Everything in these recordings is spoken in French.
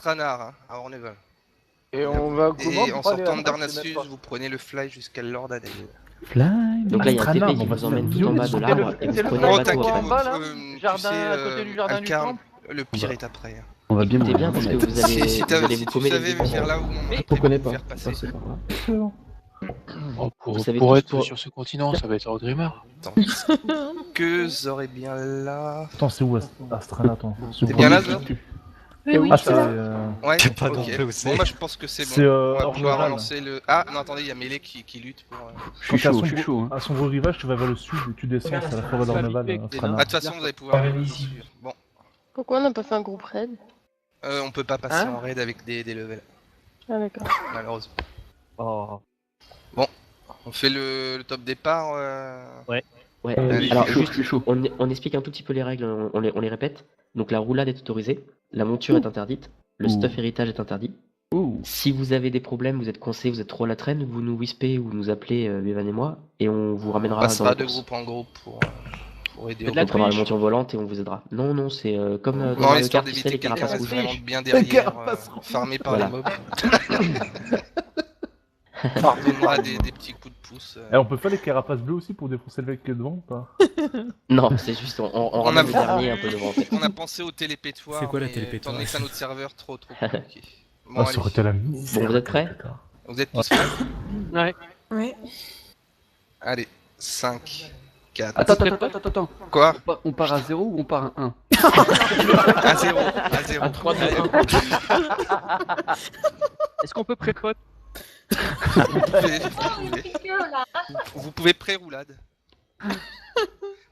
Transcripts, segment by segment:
Astranard, hein, à Orneval. Et on va comment Et en pour aller sortant de à- Darnassus, vous prenez le fly jusqu'à Lordanel. Fly. Donc là, il y a un Astranard, TP qui on va vous se emmène mettre tout en bas violent. de l'arbre et vous C'est le prenez fly le Oh, qu'on bateau voit après. en bas là, tu jardin sais, à côté du jardin du Alcarn, temple. le pire est après. On va bien Écoutez mourir. bien parce que vous allez, Si vous allez tu vous paumer les savais équipes. vers là où on a On connaît prévu de pas. faire passer. C'est pas grave. Oh, Vous savez pour tous être pour- sur ce continent, ça va être Orgrimmar. Attends, que Zor est bien là. Attends, c'est où Astranard? Attends. T'es bien là, Zor? Ah, c'est. Ouais, T'es pas ok. non plus aussi. Bon, moi je pense que c'est C'est, bon. On va hors pouvoir Noval. relancer le. Ah, non, attendez, il y a Melee qui lutte pour. Je suis chaud. À son gros rivage, tu vas vers le sud et tu descends, c'est la forêt d'Orneval. Ah, de toute façon, vous allez pouvoir le suivre. Bon, Pourquoi on n'a pas fait un groupe raid? on peut pas passer Hein en raid avec des levels, Ah d'accord. malheureusement. Oh. On fait le top départ. Ouais, Allez, alors chaud, juste, on explique un tout petit peu les règles, on les répète. Donc la roulade est autorisée, la monture est interdite, le stuff héritage est interdit. Si vous avez des problèmes, vous êtes coincé, vous êtes trop à la traîne, vous nous wispez ou nous appelez Evan et moi, et on vous On ramènera dans passera la de course. groupe en groupe pour aider On prendra la monture volante et on vous aidera. Non, c'est comme dans Non, Mario histoire Kart, tu sais, d'éviter les quelqu'un carapaces reste rouges. vraiment bien derrière, farmé par Voilà. les mobs. On donnera des petits coups de pouce. Et on peut faire les carapaces bleues aussi pour défoncer le mec qui est devant ou pas? Non, c'est juste, on ramène le dernier un peu devant en fait. On a pensé au télépétoire. C'est quoi la mais télépétoire? étant donné que c'est un autre serveur trop compliqué. Bon, Ah, ça aurait été la misère. Bon, vous êtes prêts? vous êtes tous prêts? Ouais. Ouais. Allez, 5, 4. Attends. Quoi? On part à 0 ou on part à 1? À 0. À 0. À 3, 2, 1. Est-ce qu'on peut pré-pot? Vous pouvez pré-roulade.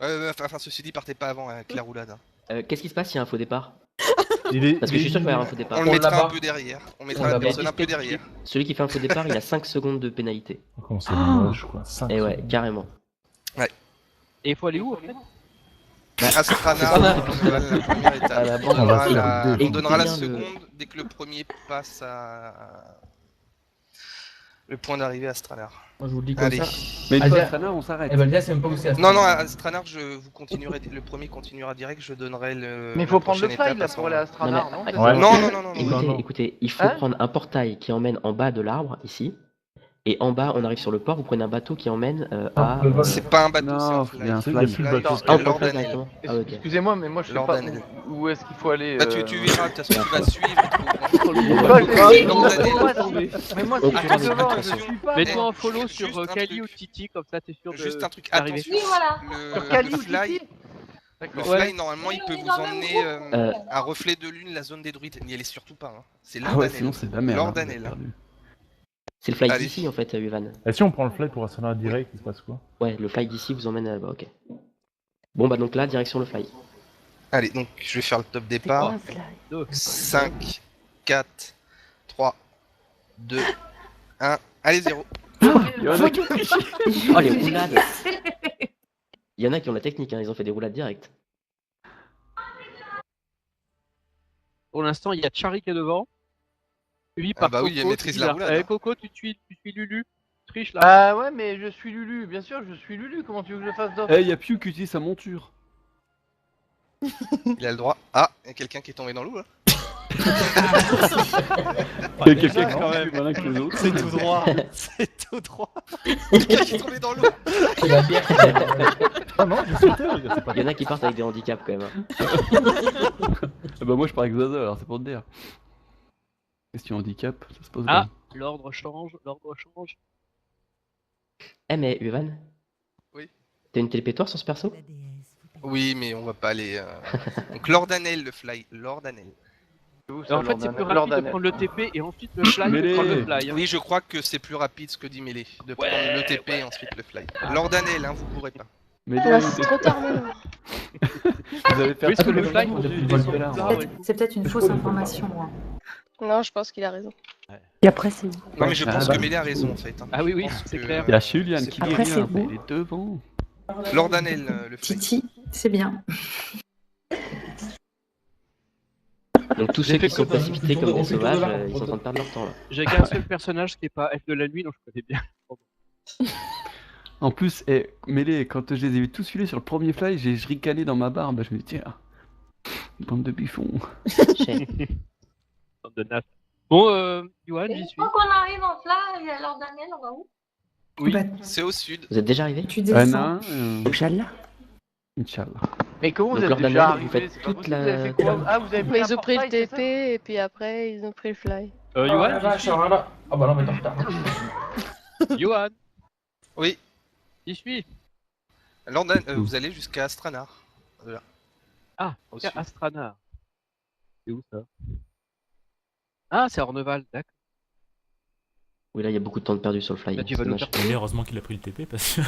Enfin, ceci dit, partez pas avant avec la roulade. Hein. Qu'est-ce qui se passe s'il y a un faux départ? Parce que je suis sûr qu'il va y avoir un faux départ. On le mettra un peu derrière. On mettra la personne un peu derrière. Celui qui fait un faux départ, il a 5 secondes de pénalité. Comment c'est moche quoi. Et ouais, carrément. Ouais. Et il faut aller où en fait? Astranard, la première étape. On donnera la Écoutez bien seconde dès que le premier passe à le point d'arrivée à Astranard. Moi je vous le dis comme Allez. ça. Mais une fois Astranard, on s'arrête. Eh ben, déjà, c'est même pas où c'est Non, non, à Astranard, vous continuerez, le premier continuera direct, je donnerai le. Mais il faut la prendre le prochaine fly étape là à ce pour aller à moment-là. Astranard, non? mais- c'est Ouais. ça Non. Écoutez, il faut Hein prendre un portail qui emmène en bas de l'arbre, ici. Et en bas, on arrive sur le port, vous prenez un bateau qui emmène à... C'est pas un bateau, c'est Non, un il y a un fly. fly. Fly Ah, jusqu'à on prend le fly Lordanel. directement. Ah, ok. Excusez-moi, mais moi je sais pas Lordanel. où est-ce qu'il faut aller. Bah, tu verras, de toute façon, tu vas suivre. Mais moi, Oh, si je putain, suis devant, je attention. suis pas. Mets-toi moi. en follow Juste sur un Kali truc. ou Titi, comme ça t'es sûr de. Juste un truc, d'arriver. attention. Le Kali ou fly, Titi le D'accord. fly, normalement, il peut vous emmener à reflet de lune, la zone des druides. N'y allez surtout pas. Hein. C'est Ah ouais, Lordanel. sinon c'est de la merde. Lordanel. C'est le fly Allez. d'ici en fait, Evan. Et si on prend le fly pour Astranard direct, il se passe quoi? Ouais, le fly d'ici vous emmène à... Bah, ok. Bon bah donc là, direction le fly. Allez, donc je vais faire le top départ. 5, 4, 3, 2, 1. Allez, 0. Oh les roulades. Il y en a qui ont la technique, hein, ils ont fait des roulades directes. Pour l'instant, il y a Chari qui est devant. Suivi Ah par bah oui, Coco, il maîtrise tu la dis là. roulade, Eh, hein. Coco, tu suis Lulu. Triche là. Ah ouais, mais je suis Lulu, bien sûr, je suis Lulu. Comment tu veux que je fasse d'autre? Eh, y'a Pew qui utilise sa monture. Il a le droit. Ah, il y a quelqu'un qui est tombé dans l'eau là. Y'a quelqu'un qui est quand même plus malin que les autres. C'est tout droit. C'est tout droit. Quelqu'un qui est tombé dans l'eau. Ah non, je sautais, les gars, c'est pas Il y en a qui partent avec des handicaps quand même. Hein. Ah bah moi je pars avec Zaza alors c'est pour te dire. Question handicap, ça se pose Ah, bien. l'ordre change. Eh mais Evan. Oui. T'as une télépétoire sur ce perso? Oui, mais on va pas aller. Donc Lordanel, le fly. Lordanel. En fait, c'est plus rapide de prendre le TP et ensuite le fly Mais de prendre les- le fly. hein. Oui, je crois que c'est plus rapide ce que dit Melee. De prendre le TP et ensuite le fly. Lordanel, hein, vous pourrez pas. Mais Ah, c'est trop tard maintenant. vous allez faire Oui, parce que tout le le fly, temps on depuis descend tout à plus l'heure. tard, ouais. C'est peut-être une fausse information. Hein. Non, je pense qu'il a raison. Et après, c'est Non, mais je Ah, pense bah. que Melee a raison en fait. Hein. Ah oui, Je oui, pense c'est que- clair. Il y a Julian C'est qui pas- dit Après, rien, c'est mais vous. il est devant. Lordanel, le fly. Titi, c'est bien. Donc tous ceux qui sont précipités comme des sauvages, ils sont en train de perdre leur temps là. J'ai qu'un seul personnage qui est pas Elfe de la nuit, donc je connais bien. En plus, Mêlé, quand je les ai vus tous filer sur le premier fly, je ricanais dans ma barbe. Je me dis, tiens, bande de biffons. Chef. De nas. Bon, Johan, j'y suis. Quand on arrive en fly, alors Daniel, on va où? Oui, Bah, c'est au sud. Vous êtes déjà arrivé? tu descends. Inch'Allah. Inch'Allah. Mais comment vous Donc, êtes lors d'un déjà année, vous arrivé? faites C'est pas toute possible, la- vous avez fait quoi? Ah, vous avez Mais pris ils ont pris le portail, c'est ça? TP et puis après ils ont pris le fly. Johan, Ah, j'y suis. là. Ah bah non, mais t'es en retard. Johan, Oui. j'y suis. Lordan, vous allez jusqu'à Astranar. Voilà. Ah, Au tiens, sud. Astranar. C'est où ça? Ah, c'est Orneval, d'accord. Oui, là, il y a beaucoup de temps de perdu sur le fly. Là, tu vas C'est nous dommage. faire- Mais heureusement qu'il a pris le TP parce que.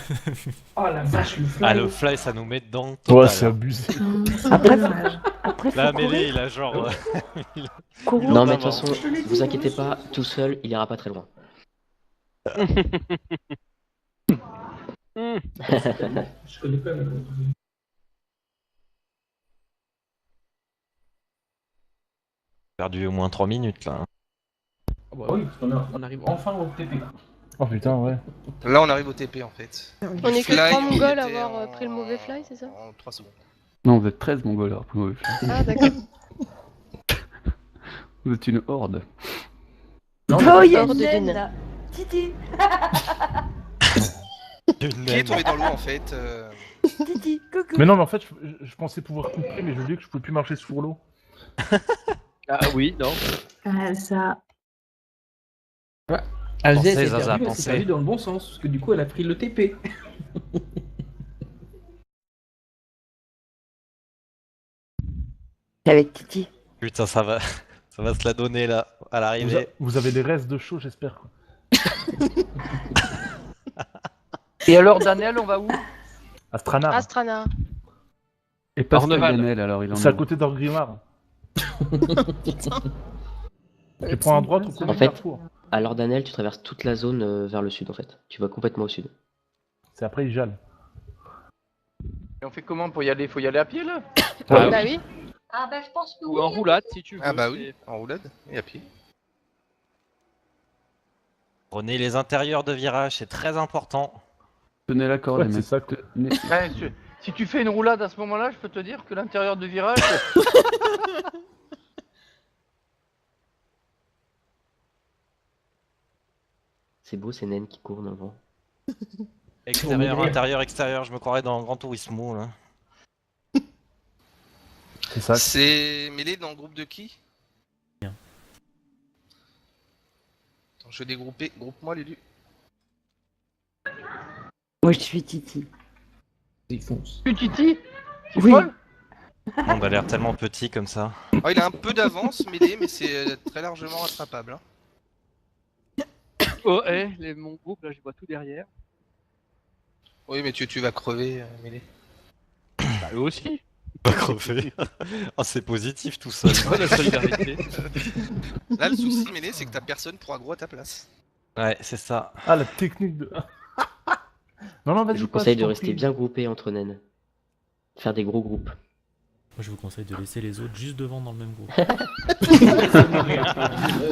Oh la vache, le fly. Ah, le fly, ça nous met dedans. Ouais, Total, c'est hein. abusé. Après, La mêlée, il a genre. courir. Non, mais de toute d'avance. façon, vous inquiétez pas, tout seul, il ira pas très loin. Je connais pas, mais... Perdu au moins 3 minutes là. Ah bah oui, parce on arrive enfin au TP. Oh putain, ouais. Là, on arrive au TP en fait. On est que Fly, 3 on mongols à était avoir en- pris le mauvais fly, c'est ça? En 3 secondes. Non, vous êtes 13 mongols alors, pour le mauvais fly. Ah d'accord. Vous êtes une horde. Non, Oh, il y a hors une de naine, Dina. là. Titi, Qui est tombé dans l'eau en fait Titi, coucou. Mais non, mais en fait, je pensais pouvoir couper, mais je dis que je pouvais plus marcher sur l'eau. Ah oui, non. Ça. Alzé, Pensez, c'est Zaza, perdu, mais pensez. c'est perdu dans le bon sens, parce que du coup, elle a pris le TP. C'est avec Titi. Putain, ça va. Ça va se la donner là, à l'arrivée. Vous avez des restes de chaud, j'espère. Quoi. Et alors, Daniel, on va où? Astranar. Astrana. Et pas Orneval. Lionel alors, il en C'est à est. côté d'Orgrimmar. Tu prends à droite ou En fait, alors Daniel, tu traverses toute la zone vers le sud en fait. Tu vas complètement au sud. C'est après Ijal. Et on fait comment pour y aller? Faut y aller à pied là? Ah Bah oui. oui. Ah ben je pense que Ou oui. en roulade si tu veux. Ah bah oui, en roulade et à pied. Prenez les intérieurs de virage, c'est très important. Tenez la corde, Ouais, les c'est mecs. ça, quoi. Ouais, si tu fais une roulade à ce moment-là, je peux te dire que l'intérieur de virage. C'est beau ces naines qui courent dans le vent. Extérieur, intérieur, extérieur, je me croirais dans Gran Turismo là. C'est ça. C'est mêlé dans le groupe de qui? Bien. Attends, je vais dégrouper. Groupe-moi, Lulu. Moi, je suis Titi. Il fonce. Tu Titi? Tu Oui. folle? Le monde a l'air tellement petit comme ça. Oh, il a un peu d'avance, mêlé, mais c'est très largement rattrapable. Hein. Oh, mon groupe là, je vois tout derrière. Oui, mais tu vas crever, mêlé. Bah, eux aussi. Pas crevé. Oh, c'est positif tout seul. Ouais, la solidarité. Là, le souci, mêlé, c'est que t'as personne pour aggro à ta place. Ouais, c'est ça. Ah, la technique de. Non, non, vas-y. Je vous passe, conseille de t'en rester prie. bien groupés entre naines. Faire des gros groupes. Moi, je vous conseille de laisser les autres juste devant dans le même groupe.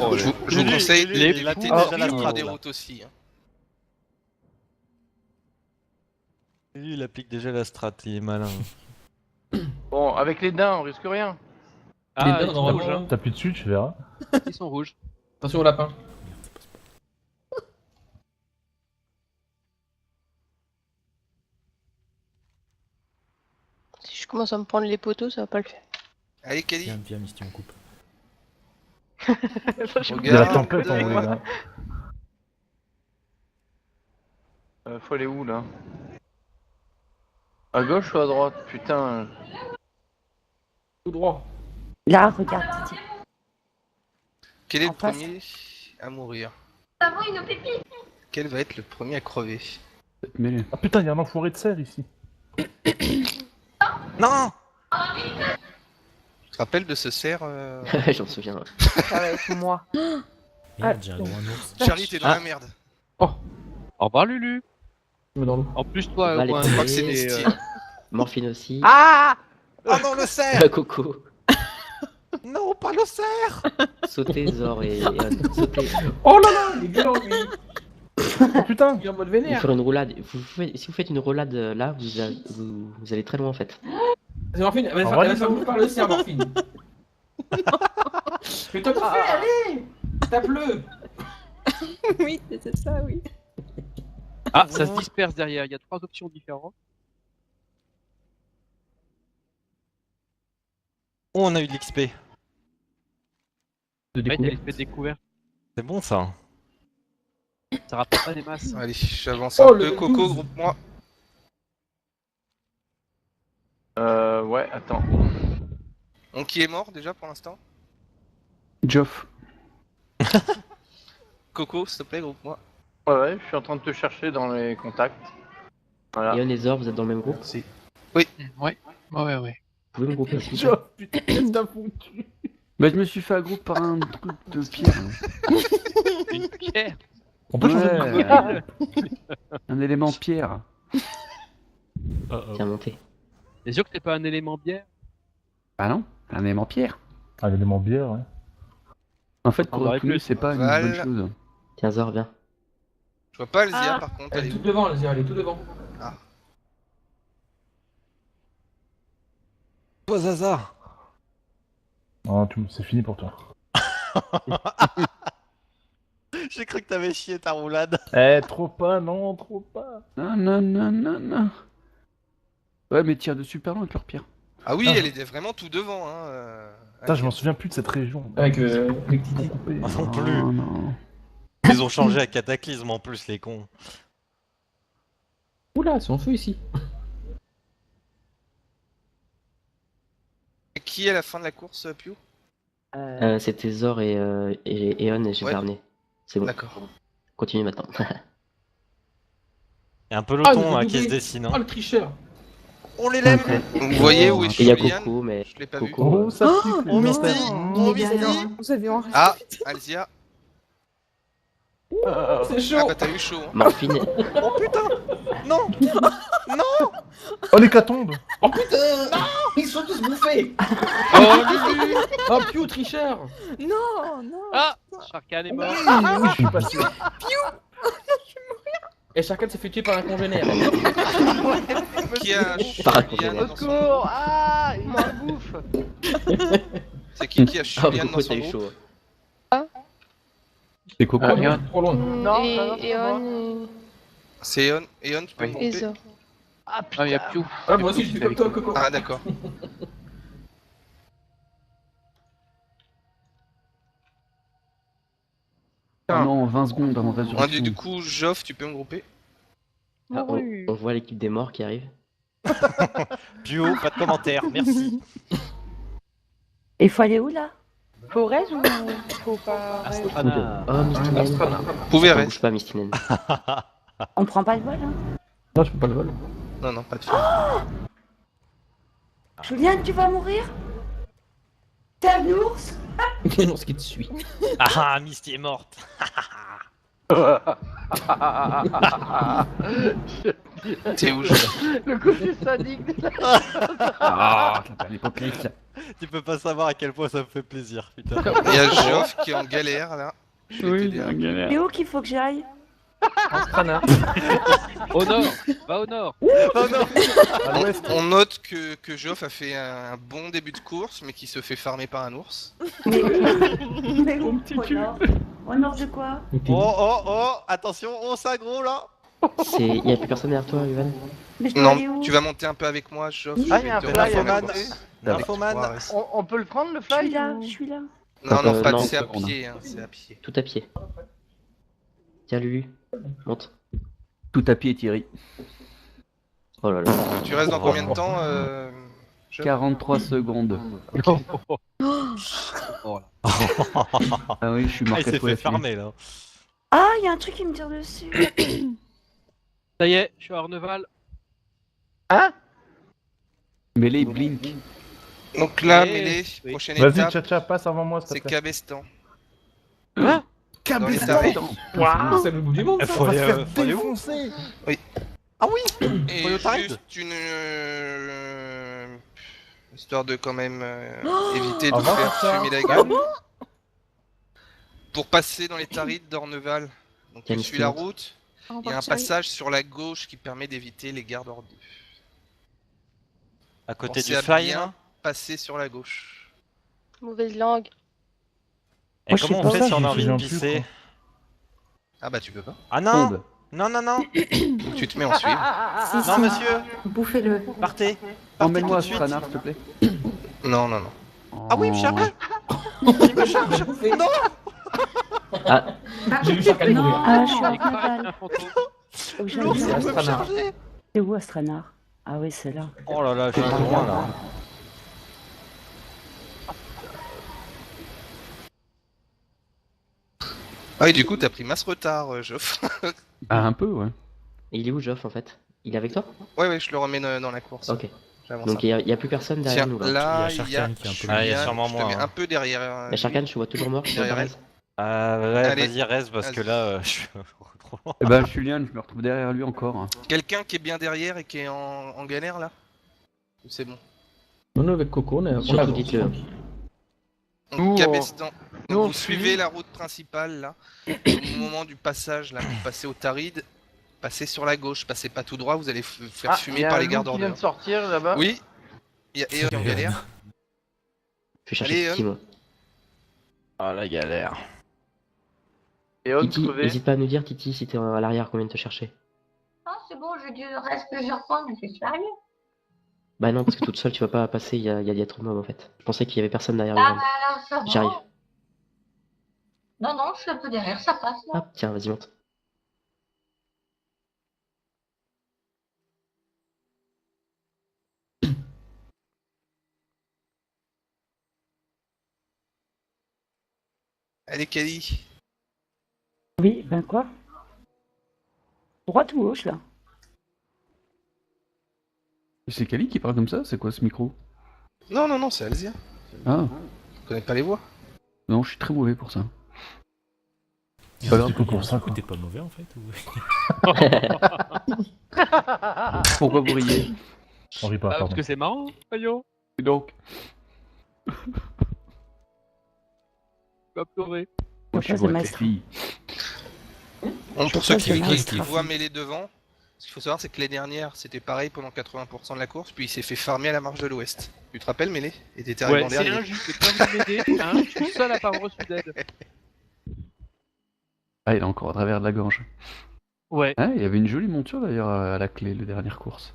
Oh, je vous conseille les d'éviter fous. de la vivre strat, des là. routes aussi. Hein. Lui, il applique déjà la strat, il est malin. Bon, avec les daims, on risque rien. Ah, Les ils dents, sont normalement. rouges. Hein. T'appuies dessus, tu verras. Ils sont rouges. Attention au lapin. Merde, ça passe pas. Si je commence à me prendre les poteaux, ça va pas le faire. Allez, Kali, Viens, Misty, on coupe. Il y a la regarde. tempête en vrai, là. Faut aller où là? À gauche ou à droite? Putain. Tout droit. Là, regarde, Titi. Quel est En le face. premier à mourir? Nous avons une pépite. Quel va être le premier à crever? Mêlé. Ah putain, il y a un enfoiré de serre ici. Non! Tu te rappelles de ce cerf J'en me souviens. Ça va être moi. Merde, j'ai un gros ours. Charlie, t'es dans Ah. la merde. Au revoir Lulu. Je me dans l'eau. En plus toi, Va les Gwen, Je crois que c'est Et, Misty. Morphine aussi. Ah! Ah non, le cerf! Coco. Non, pas le cerf! Sautez, Zor et On. Sautez. Oh là là, il est violent lui. Oh putain. Il est en mode Vous vénère. faire une roulade. Si vous faites une roulade là, vous allez très loin en fait. C'est Morphine, elle va En faire vrai, elle va faire bouffer par le cerf, Morphine. Fais-toi bouffer, allez. Tape-le. Oui, c'est ça, oui. Ah, ça se disperse derrière. Il y a 3 options différentes. Oh, on a eu de l'XP. De Ouais, t'as découverte. l'espèce de découverte. C'est bon ça. Ça rapporte pas des masses. Allez, j'avance Oh, un peu. le Coco, 12. groupe-moi. Ouais, attends. On qui est mort déjà pour l'instant? Geoff. Coco, s'il te plaît, groupe-moi. Ouais, je suis en train de te chercher dans les contacts. Voilà. Eon et Zor, vous êtes dans le même groupe? Merci. Ouais. Vous pouvez me grouper s'il vous plaît? Geoff, putain, qu'est-ce que t'as foutu? Bah, je me suis fait agrouper par un truc de pierre. Une pierre. On peut changer de Ouais. Un élément pierre. Tiens, montez. T'es sûr que c'est pas un élément bière? Ah non, un élément pierre. Ah, l'élément bière, ouais. En fait, On aurait Kurokunu, pu. c'est pas une Val. bonne chose. Tiens, Zor, viens. Je vois pas Alzia par contre. Elle Elle est est toute où? devant, elle est tout devant. Toi, Zaza. Ah, c'est fini pour toi. J'ai cru que t'avais chié ta roulade. Eh, trop pas, non, trop pas. Non, non, non, non, non. Ouais, mais tire dessus super loin avec leur pierre. Ah oui, Ah. elle était vraiment tout devant. Hein. Putain, je m'en souviens plus de cette région. Avec Titi. Ah, non plus. Non, non. Ils ont changé à Cataclysme en plus, les cons. Oula, c'est en feu ici. Qui est à la fin de la course, Piu? C'était Zor et Eon et j'ai Ouais. terminé. C'est bon. D'accord. Continuez maintenant. Il y a un Ah, peloton il hein, est qui se doublé. dessine. Oh, hein. le tricheur. On les l'aime. Vous voyez où est Et il y a Julian? Coco, mais Je l'ai pas vu. Coco. Oh, ça pique. Oh, Misty. Il est derrière. Vous avez en Ah, Alzia. C'est chaud. Ah bah t'as eu chaud. Hein. Morphine. Oh putain. Non. Oh, l'hécatombe. Oh putain. Ils sont tous bouffés. Oh, Lulu. Oh, Piu, tricheur. Non, non. Ah, Sharkan est mort. Oui, je suis passé. Et chacun s'est fait tuer par un congénère. Qui a Par un Julian congénère. dans son... Secours. Ah, il me bouffe. C'est qui a Oh, Julian Coco, dans son t'as eu groupe? chaud. C'est Coco. Trop loin. Non, et ça va, ça va. Eon C'est Eon. Eon, tu peux me et grouper? Zor. Ah Ah, il y a putain. Piu. Ah, moi aussi, je suis comme toi, Coco. Ah d'accord. Ah non, 20 secondes avant résurrection. Du coup, Joff, tu peux me grouper? Ah, on voit l'équipe des morts qui arrive. Duo, pas de commentaire, merci. Et il faut aller où là? Faut res ou faut pas res? Astrana. Oh, Mystinen. Astrana. Vous pouvez On rester. bouge pas, Mystinen. On prend pas le vol, hein? Non, je peux pas le vol. Non, non, pas de fil. Julien, tu vas mourir? T'es un ours? Non, ce qui te suit. Ah, Misty est morte. T'es où, Joff? Le côté sadique. Ah, l'hypocrite. Tu peux pas savoir à quel point ça me fait plaisir, putain. Il y a Joff qui est en galère là. Je vais t'aider, hein. C'est où qu'il faut que j'aille? Astrana. Au nord. Va au nord. À l'ouest. On note que Joff a fait un bon début de course, mais qui se fait farmer par un ours. Mais où? Au nord. Au nord de quoi? Oh, oh, oh, attention, oh, ça gros là. Il y a plus personne derrière toi, Ivan? Mais je dois aller Non, où? tu vas monter un peu avec moi, Joff. Ah, il y a un Je vais te fly à refaire la monter. course. Nymphoman. Avec toi, reste. On peut le prendre le Je suis fly là, ou- je suis là. Non, non, Non, c'est à on a- pied, hein, c'est à pied. Tout à pied. Tiens, Lulu. Monte. Tout à pied, Thierry. Oh là là. Tu restes dans combien de temps, Joff? 43 secondes. Oh, Ah oui, je suis Ah, mort il s'est 4 fois fait la farmer là. Ah, il y a un truc qui me tire dessus. Ça y est, je suis à Orneval. Mais les blink. Donc là, Eh, Mélee, oui. prochaine Vas-y, étape, Tcha-Tcha, passe avant moi, s'il c'est te plaît. Cabestan. Hein? Dans les arrêts. C'est le bout du monde, ça. Faut aller, faut aller où défoncer. Ah oui. Et Faut aller au Taride. juste une... histoire de quand même éviter de Avant faire ça. fumer la gueule. Pour passer dans les Tarides d'Orneval, donc tu Quelle suis la route? route, il y a un passage sur la gauche qui permet d'éviter les gardes hors d'eux. À côté Pensez du à fly, bien hein. passer sur la gauche. Mauvaise langue. Et Moi, je comment sais on pas. fait si on a Je me envie de souviens plus, pisser? Ah bah tu peux pas. Ah non! Sonde. Non, non, non! Tu te mets en suivre. Si, Non, si. monsieur! Bouffez-le. Partez! Emmène-moi à tout de suite. Stranar, s'il te plaît. Non, non, non. Ah oui, me charge! Il me charge! Non! Ah, J'ai vu Sharkan Non. mourir. Ah, je suis Il en est correct, aval. un fantôme. Faut que j'aille L'ours, voir. il peut me charger! C'est où Astranar? Ah oui, c'est là. Oh là là, j'ai pas loin là. Ah et du coup t'as pris masse retard, Geoff. Ah, un peu, ouais. il est où Geoff en fait? Il est avec toi? Ouais, je le remets dans la course. Ok. J'avance. Donc il y a plus personne derrière Tiens, nous là. là, Il y a il y a Sharkan qui est un peu Ah, il y a Julien, sûrement je te moi, mets hein. un peu derrière. Mais Sharkan, je vois toujours mort. je vois Derrière pas elle. raison. Ouais, Allez. vas-y, reste parce que Vas-y. là, je suis trop loin. Eh ben, Julien, je me retrouve derrière lui encore. Hein. Quelqu'un qui est bien derrière et qui est en galère là? C'est bon. Non, avec Coco, on est Surtout avance. dites-le. Donc, Nous, Cabestan. nous, on Vous suit. suivez la route principale là. Au moment du passage là, vous passez au Taride, passez sur la gauche, passez pas tout droit, vous allez faire Ah, fumer y a par un les loup gardes qui vient de ordures. sortir là-bas. Oui. Il y a Eon qui est en galère. Je vais chercher Allez, Titi moi. Ah, la galère. Et on Titi, crevé. n'hésite pas à nous dire Titi si t'es à l'arrière qu'on vient de te chercher. Ah, c'est bon, j'ai dû rester plusieurs fois, mais c'est sérieux. Bah non parce que toute seule tu vas pas passer, il y a des trop mobs en fait. Je pensais qu'il y avait personne derrière Ah, le bah alors ça va. J'arrive. Non, non, je suis un peu derrière, ça passe là. Hop, tiens, vas-y monte. Allez Kali. Oui, ben quoi? Droite ou gauche là? C'est Kali qui parle comme ça? C'est quoi ce micro? Non, non, non, c'est Alzia. Ah, Je connais pas les voix. non, je suis très mauvais pour ça. Et Alors, du c'est pour ça, coup, quoi. t'es pas mauvais en fait ou... Pourquoi vous riez? On rit pas, Parce pardon. que c'est marrant, voyons. Et donc, Tu vas pleurer. moi je suis Pourquoi bon c'est avec les maître filles. Bon, pour Je ceux pense qui, que c'est qui Master. voient mêler devant, ce qu'il faut savoir c'est que l'année dernière c'était pareil pendant 80% de la course, puis il s'est fait farmer à la marche de l'Ouest. Tu te rappelles Mêlé? Et t'étais arrivé Ouais, en c'est dernier. injuste, j'ai pas voulu m'aider, hein. Je suis seul à pas avoir reçu d'aide. Ah, il est encore à travers de la gorge. Ouais. Ah, il y avait une jolie monture d'ailleurs à la clé, la dernière course.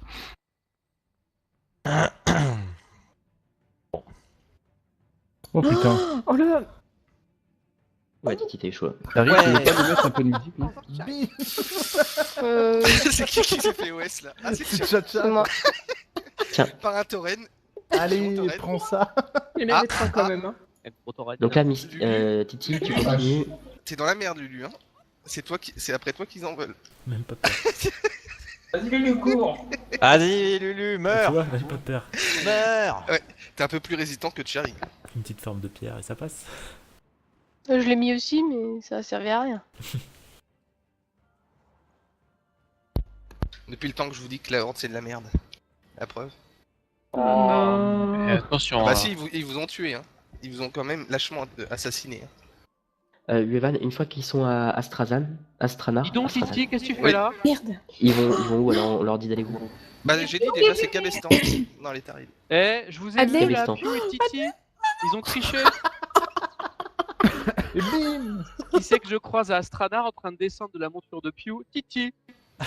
Oh putain. Oh là! Ouais Titi t'es chaud. T'arrives, Ouais. tu veux pas lui mettre un peu de musique, non? C'est qui s'est fait OS là? Ah, c'est C'est moi. par un tauren. Allez, Tauren. prends ça. Il Ah, avait trois quand même. Hein. Donc là Titi tu continues. T'es dans la merde, Lulu. Hein. C'est après toi qu'ils en veulent. Même pas peur. Vas-y, Lulu, cours. Vas-y, Lulu, Tu meurs! vois, j'ai pas peur. Meurs! T'es un peu plus résistant que Cherry. Une petite forme de pierre et ça passe. Je l'ai mis aussi, mais ça a servi à rien. Depuis le temps que je vous dis que la Horde c'est de la merde. La preuve. Attention. Bah si, ils vous ont tué. Hein. Ils vous ont quand même lâchement assassiné. Hein. Uevan, une fois qu'ils sont à Astranar, Dis donc, Astrazan, Titi, qu'est-ce que tu fais Oui. là? Merde! ils vont où alors on leur dit d'aller où? Bah j'ai dit déjà c'est Cabestan dans les Tarides. Eh, je vous ai Adley. vu là, Cabestan. Piu et Titi. Ils ont triché. Et bim. Qui c'est que je croise à Astranar en train de descendre de la monture de Piu? Titi.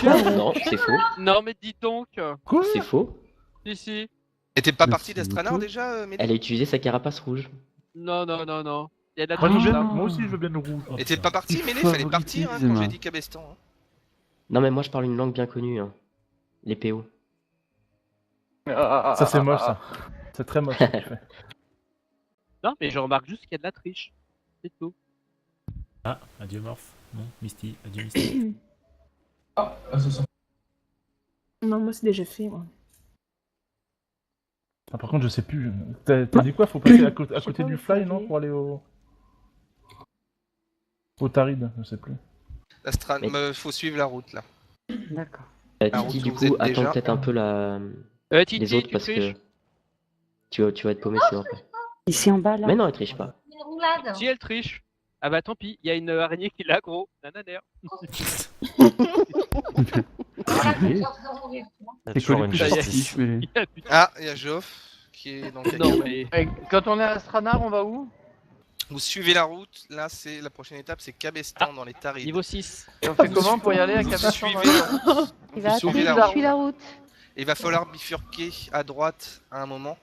Non, c'est faux. Non, mais dis donc. Quoi? C'est faux. Ici. Et t'es pas Mais parti c'est d'Astranar beaucoup. déjà, Médée? Elle a utilisé sa carapace rouge. Non, non, non, non. Il y a de la Moi, je veux triche bien- là. moi aussi je veux bien le rouge. Oh, Et t'es putain. pas parti, Médée? Fallait partir hein, quand j'ai dit Cabestan. Hein. Non mais moi je parle une langue bien connue. Hein. Les PO. Ça c'est moche ça. C'est très moche. ce que tu fais. Non, mais je remarque juste qu'il y a de la triche. C'est tout. Ah, adieu Morph. Non, Misty, adieu Misty. Ah, ça sent. Non, moi c'est déjà fait. Moi. Ah, par contre je sais plus. T'as dit quoi? Faut passer à côté Je sais pas du où fly faut non? aller. Pour aller au Taride, je sais plus. Mais- Faut suivre la route là. D'accord. La route Titi où du vous coup êtes attends déjà. peut-être un peu Titi, les autres tu parce triches. que tu vas être paumé sinon après. Ici en bas là. Mais non elle triche pas. Une roulade. Si elle triche. Ah bah tant pis, il y a une araignée qui l'a gros. Nananer. Voilà, Oui. je suis en train de mourir, tu vois. Il y a C'est toujours collé une plus justice. sportif, mais... Il y a du- Ah, il y a Geoff qui est dans le Non camion. mais. Et quand on est à Astranar, on va où? Vous suivez la route, là c'est la prochaine étape, c'est Cabestan dans les Tarides. Niveau 6. Et on fait comment pour y aller à Vous Cabestan suivez dans la route. Il va suivez attendre, la je suis la route. Et il va falloir bifurquer à droite à un moment.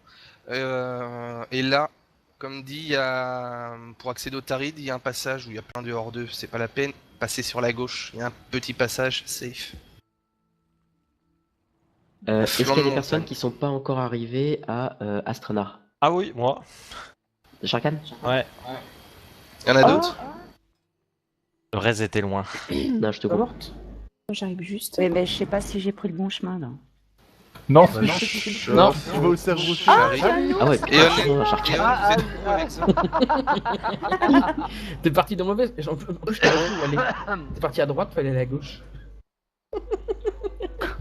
Et là, comme dit, il y a... pour accéder aux Tarides, il y a un passage où il y a plein de hors-deux, c'est pas la peine. Passez sur la gauche, il y a un petit passage safe. Est-ce qu'il y a Flanc de des personnes montagne. qui sont pas encore arrivées à Astranar? Ah oui, moi. Sharkan? Ouais. Il y en a d'autres? Le reste était loin. Non, je te comprends. J'arrive juste. Oui, mais je sais pas si j'ai pris le bon chemin là. Non, Bah non, chut. non, tu vas au cerveau. J'arrive. Ah ouais, Et putain, on pardon, est... Sharkan. Et on, vous êtes où avec ça? T'es parti dans mauvaise. En plus, je t'avais dit où aller. T'es parti à droite, fallait aller à gauche.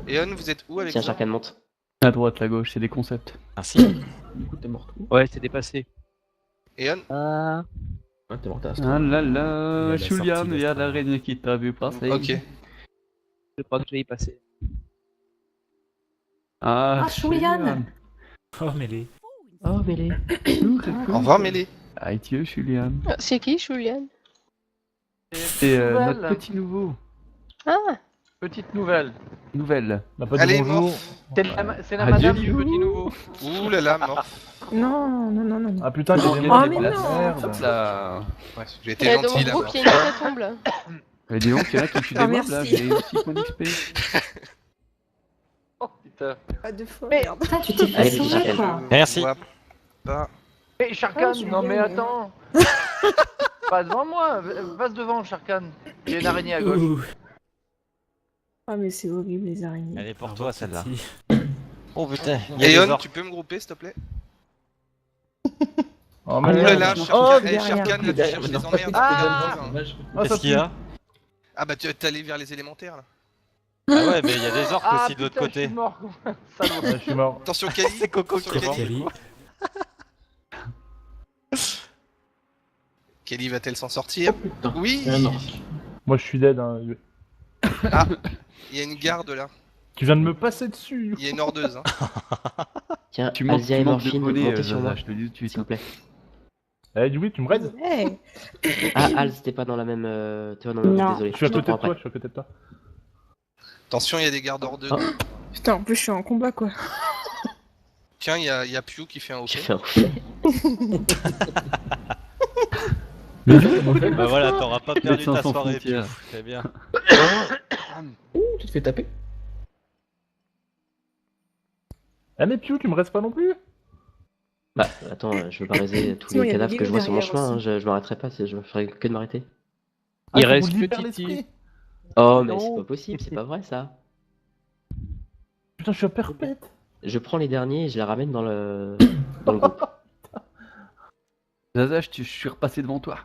Et on, vous êtes où avec Tiens, ça? Sharkan monte. À droite, la gauche, c'est des concepts. Merci. Du coup, t'es mort. Ouais, c'est dépassé. Et on? Ouais, t'es mort, t'as Ah là Il y a là, la Julian, sortie il y a d'Astrana. l'araignée qui t'a vu passer. Ok. Je crois que je vais y passer. Ah, Ah, Julian. Oh, mêlé. Oh, mêlé. Au revoir, Mélie. Adieu, Julian. C'est qui, Julian? C'est Nouvelle. notre petit nouveau. Ah, Petite nouvelle. Nouvelle. On n'a pas dit Allez, bonjour. morph. C'est la Adieu, madame du Lilou. petit nouveau. Ouh là là, morph. Non, non, non, non. Ah putain, j'ai des Oh, mots, mais de la non. merde. Hop là. Ouais, j'ai été gentil là. groupe, il y a une hécatombe là. Mais dis donc, il y en a qui tuent des Ah, mobs là, merci. j'ai 6 points d'XP. Oh putain. Pas de fois. Merde, tu t'es Allez, fait petit sauver Sharkan. quoi. Merci. Je vois pas. Hé Sharkan, Oh, non mais Julien. attends. Pas devant moi, passe devant Sharkan. Il y a une araignée à gauche. Ouh. Ah, mais c'est horrible, les araignées. Elle est Au pour revoir, toi celle-là. Titi. Oh putain, il y a Et des on, orques. tu peux me grouper s'il te plaît? Oh, Ouh merde. là là, Oh, Sharkan, derrière. Sharkan, là tu cherches les emmerdes. Ah. Ah, Qu'est-ce ça qu'il y a? Ah bah tu es allé vers les élémentaires là. Ah ouais, mais il y a des orques Ah aussi de l'autre putain, je côté. suis mort. Salaud. Ouais, je suis mort. Attention Kali. C'est Coco Attention, qui est mort. Kali. Kali va-t-elle s'en sortir? Oui. Moi, je suis dead. Hein. Ah, il y a une garde là. Tu viens de me passer dessus. Il y a une ordeuse. Hein. Tiens, Tu manques Alzia et de Morphine, poney, montez sur moi, Zaza, je te le dis tout de suite. s'il vous plaît. Eh, oui, tu me raides? Hey. Ah, Alz, t'es pas dans la même. T'es pas dans la même. Non. Désolé. Je suis à te côté prends de toi, après. je suis à côté de toi. Attention, il y a des gardes ordeuses. Oh. Putain, en plus, je suis en combat, quoi. Tiens, il y a Pew qui fait un J'ai OK. fait un reflet. Bah voilà, t'auras pas perdu Médecins ta sans soirée. frontières. Piouf. Très bien. Ouh, tu te fais taper. Eh, mais Pew, tu me restes pas non plus? Bah, attends, je veux pas raiser tous Sinon, il y les a cadavres des que je vois sur mon derrière chemin, hein, aussi. je m'arrêterai pas, je ferai que de m'arrêter. Ah, Il faut reste vous que libérer Titi. l'esprit. Oh, mais Non. c'est pas possible, c'est pas vrai ça. Putain, je suis à perpète. Je prends les derniers et je les ramène dans le groupe. Zaza, je suis repassé devant toi.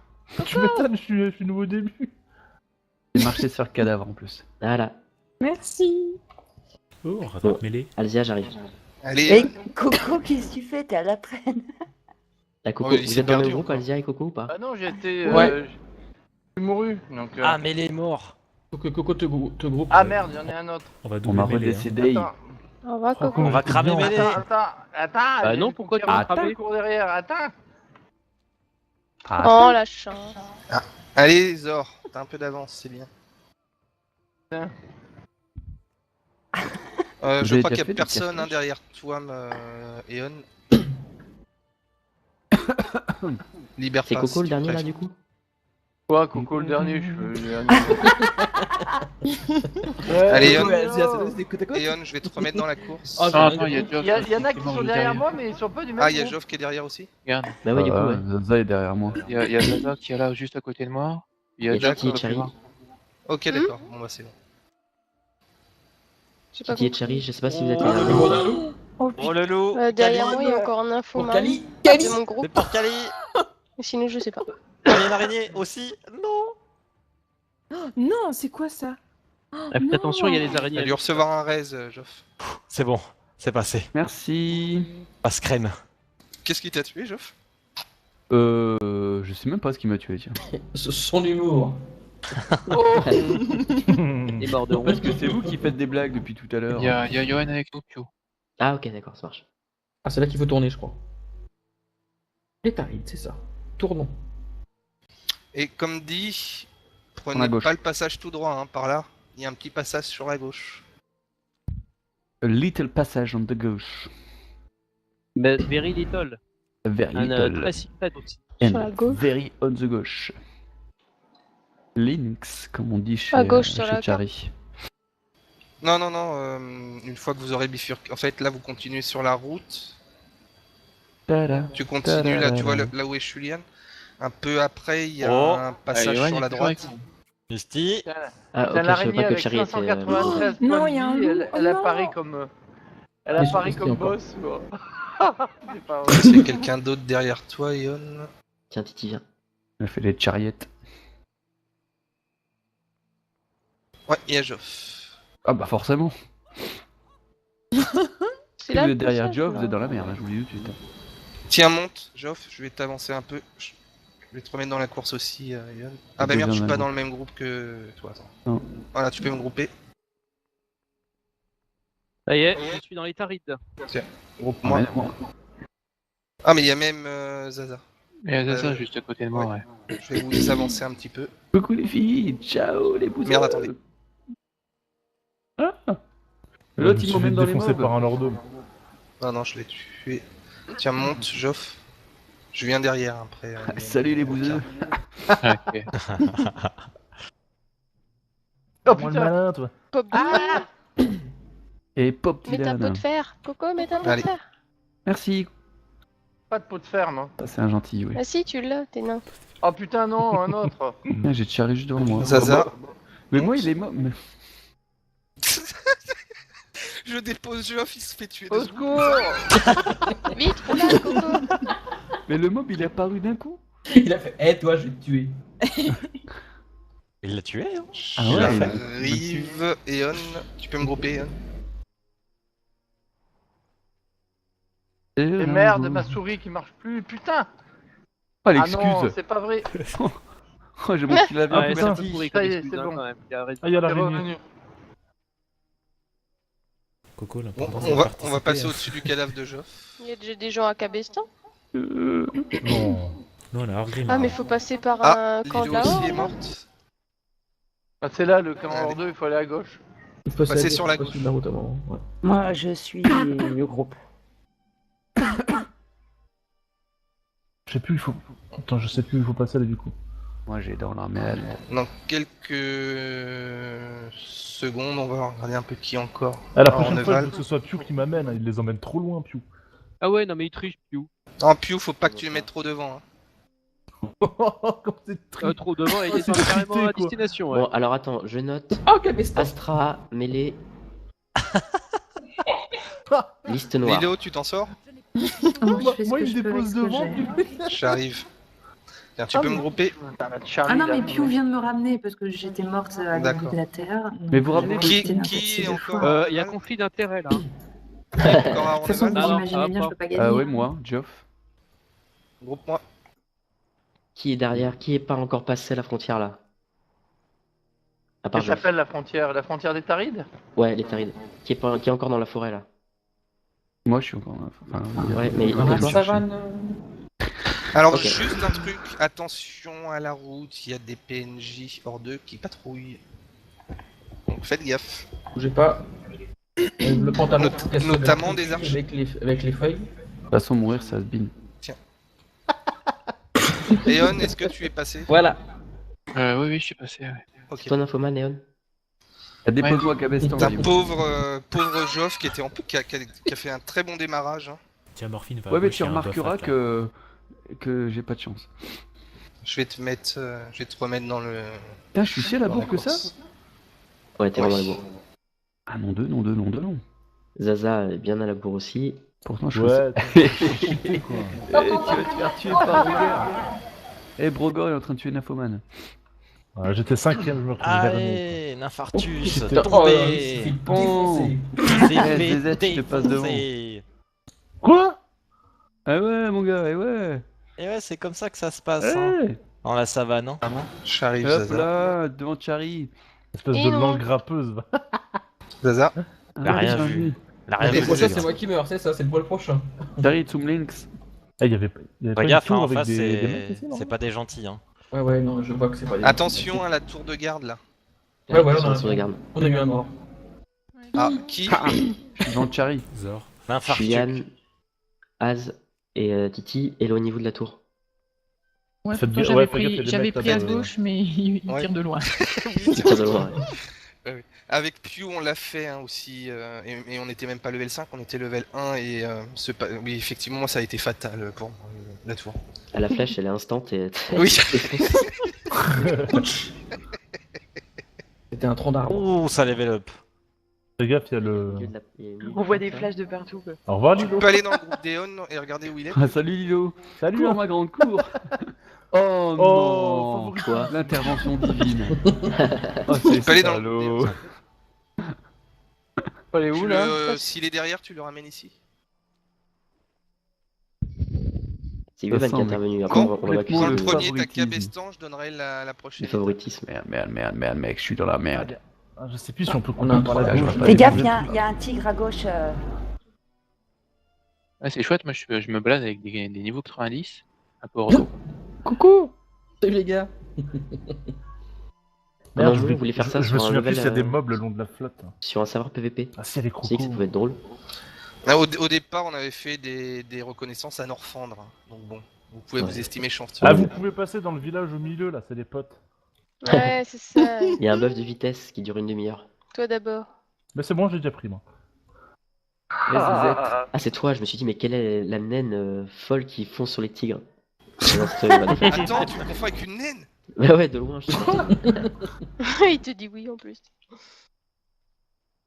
Tu m'étonnes, je suis nouveau au début. J'ai marché sur le cadavre en plus. Voilà. Merci. Oh, on rattrape mêlé. Alzia, j'arrive. Allez. Mais Coco, qu'est-ce que tu fais? T'es à la traîne. La Coco, Oh, il vous s'est êtes dans le perdu groupe, encore. Alzia et Coco ou pas? Ah non, j'ai été. Ouais. J'ai mouru. Donc, Ah, mais il est mort. Faut que Coco te groupe. Ah merde, y'en a un autre. On va On doubler m'a mêlé. Hein. redécédé. Attends, Au revoir, Oh, Coco. On va cramer bien. mêlé. attends. Bah non, pourquoi tu vas vas cramer? cours derrière, attends. Oh la chance. Allez Zor, t'as un peu d'avance, c'est bien. Tiens. Je Vous avez crois qu'il déjà y a fait des personne hein, cache-cache derrière toi, Eon. Libère C'est pas, Coco si le tu dernier là préfères. du coup? Quoi, Coco le dernier, je veux. Allez, Eon. Eon. Eon, je vais te remettre dans la course. Ah, attends, il y a Il y en a qui sont derrière moi, mais ils sont pas du même Ah, il y a groupe. Joff qui est derrière aussi. Regarde, Bah ouais, du coup, ouais. Zaza est derrière moi. il y a Zaza qui est là juste à côté de moi. Il y a Et Jack Titi et qui Cherry. Ok, d'accord. Bon bah c'est bon. J'ai pas Titi et compris. Cherry, je sais pas si vous êtes Oh, là. Oh, Oh le loup. derrière moi, il y a encore un info Pour man Kali. de mon C'est groupe. pour Kali. Mais sinon, je sais pas. Il y a une araignée aussi. Non. Non, c'est quoi ça? Faites attention, il y a des Il araignées. a dû recevoir un raise, Joff. C'est bon, c'est passé. Merci. Passe crème. Qu'est-ce qui t'a tué, Joff? Je sais même pas ce qui m'a tué, tiens. Son humour. Des bords de Non, parce rouge. que c'est vous qui faites des blagues depuis tout à l'heure. Il y a Johan avec nous, Pio. Ah ok, d'accord, ça marche. Ah, c'est là qu'il faut tourner, je crois. Les tarides, c'est ça. Tournons. Et comme dit, À prenez gauche. pas le passage tout droit, hein, par là. Il y a un petit passage sur la gauche. A little passage on the gauche. Mais very little. Very Un little. très secret aussi. And Sur la gauche. very on the gauche. Links, comme on dit chez, À gauche sur chez la Chari. Non, non, non, une fois que vous aurez bifurqué... En fait, là, vous continuez sur la route. Tada. Tu continues, là, tu vois, Tadadada. là où est Julian. Un peu après, il y a Oh. un passage sur la droite. Misty. Ah, C'est ok, je savais l'araignée pas que avec Chari était. 593 Non, points il y a un de vie, loup. elle Oh non. apparaît comme... Elle Mais apparaît je comme pense qu'il y a boss, quoi. C'est pas vrai. Est-ce qu'il y a quelqu'un d'autre derrière toi, Ion? Tiens, Titi, viens. Elle fait les chariettes. Ouais, il y a Joff. Ah bah forcément. C'est Si là vous le êtes derrière passage, Geoff, là. vous êtes dans la merde, hein, je vous le dis tout de suite. Tiens, monte, Joff, je vais t'avancer un peu. Je vais te remettre dans la course aussi, Ion. Ah bah merde, je suis pas dans le même groupe que toi, attends. Non. Voilà, tu peux me grouper. Ça y est, je suis dans les tarides. Groupe-moi. Ouais, bon. Ah, mais il y a même Zaza. Il y a Zaza juste à côté de moi, ouais. Je vais vous avancer un petit peu. Coucou les filles, ciao les bouseux. Merde, attendez. Ah. Je L'autre me il suis m'emmène fait dans les défoncer mobs. par un lord. Non, non, je l'ai tué. Tiens, monte, Joff. Je viens derrière après. Salut les bouseux. Oh Moi le putain. malin, toi. Pop Et Pop Mets ta peau Dylan. de fer. Coco, mets ta peau de Allez. fer. Merci. Pas de peau de ferme. Hein. Ça, c'est un gentil, oui. Ah si, tu l'as, t'es nain. Oh putain, non, un autre. Ah, j'ai Charlie juste devant moi. Zaza. Mais moi il est mort. Mais... Je dépose Joff, il se fait tuer. Au de secours. Vite, roulade, Coco. mais le mob il est apparu d'un coup. Il a fait, eh toi, je vais te tuer. Il l'a tué, hein. Ah ouais. J'arrive, Eon. Tu peux me grouper, Eon? Et merde, ma souris qui marche plus, putain. Oh Ah non, l'excuse. c'est pas vrai. Oh j'ai mon petit l'avion. Ouais, c'est un peu merci. pourri Ça comme y est, excuse, c'est hein, bon. quand même. Il a raison. Ah, il y a C'est l'araignée. revenu. Coco, Bon, l'important on va passer au-dessus du cadavre de Joff. Il y a déjà des gens à Cabestan. Euh, Non. Non, on a Argrim. Ah, mais faut passer par Ah, un camp de Lilo la aussi Horde, est non morte. Ah, c'est là le camp Allez. hors 2, il faut aller à gauche. Il faut Passer s'aider, sur la faut pas gauche. suivre la route avant. Ouais. Moi, je suis le groupe. Je sais plus, il faut. Attends, je sais plus où il faut passer là du coup. Moi j'ai dans la merde. Dans quelques secondes, on va regarder un peu qui encore. Ah, la en prochaine fois, je Neval. veux que ce soit Pew qui m'amène, hein, il les emmène trop loin, Pew. Ah ouais, non mais il triche, Pew. Non, Pew, faut pas que tu les mettes trop devant. Hein. Comme c'est triste. Trop devant, il est C'est carrément à cheaté, quoi. destination. Ouais. Bon, alors attends, je note Oh, Cabestan. Astra, mêlée. Liste noire. Lilo, tu t'en sors? Moi, il me dépose devant. J'arrive. Tiens, tu peux me grouper? Charlie, Ah non, là, mais Pew vient de me ramener parce que j'étais morte à D'accord. côté de la terre. Mais vous ramenez J'avais qui- posté qui n'importe est quelle encore fois. Il y a conflit d'intérêt là. Encore à De toute façon, vous Ah non, imaginez bien, je ah, peux pas gagner. Ah ouais moi, Geoff. Groupe-moi. Qui est derrière? Qui est pas encore passé la frontière là? À part Qu'elle Geoff. s'appelle la frontière des Tarides. Ouais, les Tarides. Qui est encore dans la forêt là? Moi je suis encore. Enfin, Ouais, mais on va La le chercher. savane. Alors, Ok. juste un truc, attention à la route, il y a des PNJ hors d'eux qui patrouillent. Donc faites gaffe. Bougez pas. Le pantalon. Not- casse notamment avec- des archers. Avec les feuilles. De toute façon mourir ça se bine. Léon, est-ce que tu es passé? Voilà. Oui, je suis passé. Ok. Ton infoman, Néon? Dépose-moi à Cabestan. T'as vas-y. pauvre Joff qui était en qui a fait un très bon démarrage. Hein. Tiens, Morphine va. Ouais mais gauche, tu il y a un buff remarqueras at, là. que j'ai pas de chance. Je vais te mettre, je vais te remettre dans le. Putain je suis si à la dans bourre que ça. course. Ouais, t'es Ouais. vraiment à la bourre. Ah non deux, non deux, non deux, non. Zaza est bien à la bourre aussi. Pourtant je Ouais, suis... t'es cheaté, quoi. Tu vas te faire tuer par Ruger. Eh Brogor est en train de tuer Nafoman. Ouais, j'étais 5ème, je me retrouve dernier. Allez, Ninfartus, Oh, t'es Oh, il tombé. s'est fait Bon. défoncer. T'es Eh, fait ZZ, je te passe devant. défoncer. Quoi? Ah ouais mon gars, eh ouais. Et ouais, c'est comme ça que ça se passe hein, Eh dans la savane. Hein. J'arrive, hop Zaza. là, devant Chari. Espèce Et de non. langue grappeuse, va. Zaza. Il a rien Chari. vu. La rien Mais Et vu. pour ça, c'est c'est moi qui meurs, c'est ça, c'est le poil prochain. Chari, Zoom Links. Eh, il y avait pas Fais une gaffe, hein, tour en avec face, des mecs ici, c'est non? pas des gentils. Hein. Ouais, non, je vois que c'est pas des... Attention à la tour de garde là. Ouais, on Sur a, la tour de garde. on a eu un mort. Ah, qui Je suis dans Chari. Zor. Yann, Az et Titi, éloignez-vous de la tour. Ouais, Faites pourtant, ouais, fais gaffe, il y a des j'avais mecs pris à là-bas, gauche, mais il Ouais. tire de loin. Il tire de loin. Ouais. Avec Pew, on l'a fait hein, aussi, et on n'était même pas level 5, on était level 1, et oui, effectivement, moi, ça a été fatal pour la tour. À la flèche, elle est instant et... Oui. C'était un tronc d'arbre. Ouh, ça level up. Fais gaffe, il y a le... On voit des flashs de partout. Quoi. Au revoir, Tu Lilo. peux aller dans le groupe d'Eon et regarder où il est. Ah, salut Lilo. Salut, Cours, hein. ma grande, cours. Oh non. Quoi? L'intervention divine. Oh, Tu c'est peux aller dans le salaud. groupe Faut aller où d'Eon. là S'il est derrière, tu le ramènes ici. C'est Ça Yuvan qui est semble intervenu. Après, Bon, on va Pour accuser le le premier, t'as favoritisme. Cabestan, je donnerai la du prochaine. favoritisme. Merde, mec, je suis dans la merde. Ah, je sais plus si on peut On a un couper par la trollage, gauche. je vois Fais gaffe, il y a un tigre à gauche. Ouais, c'est chouette, moi je me balade avec des niveaux 90, un peu ordo. Coucou. Salut les gars. Non, je vous voulez faire ça je me sur un souviens plus level, s'il y a des mobs le long de la flotte. Sur un serveur PVP. Ah si, elle est Vous savez que ça croco. pouvait être drôle. Ah, au départ, on avait fait des reconnaissances à Norfandre, hein. Donc bon, vous pouvez Ouais. vous estimer chanceux. Ah, vous pouvez passer dans le village au milieu, là, c'est des potes. Ouais, c'est ça. Il y a un buff de vitesse qui dure une demi-heure. Toi d'abord. Mais c'est bon, j'ai déjà pris, moi. Les ZZ. Ah, c'est toi, je me suis dit, mais quelle est la naine folle qui fonce sur les tigres? Non, c'est toi, Yuvan. Attends, tu me confonds avec une naine? Ouais, de loin, je sais. Il te dit oui en plus.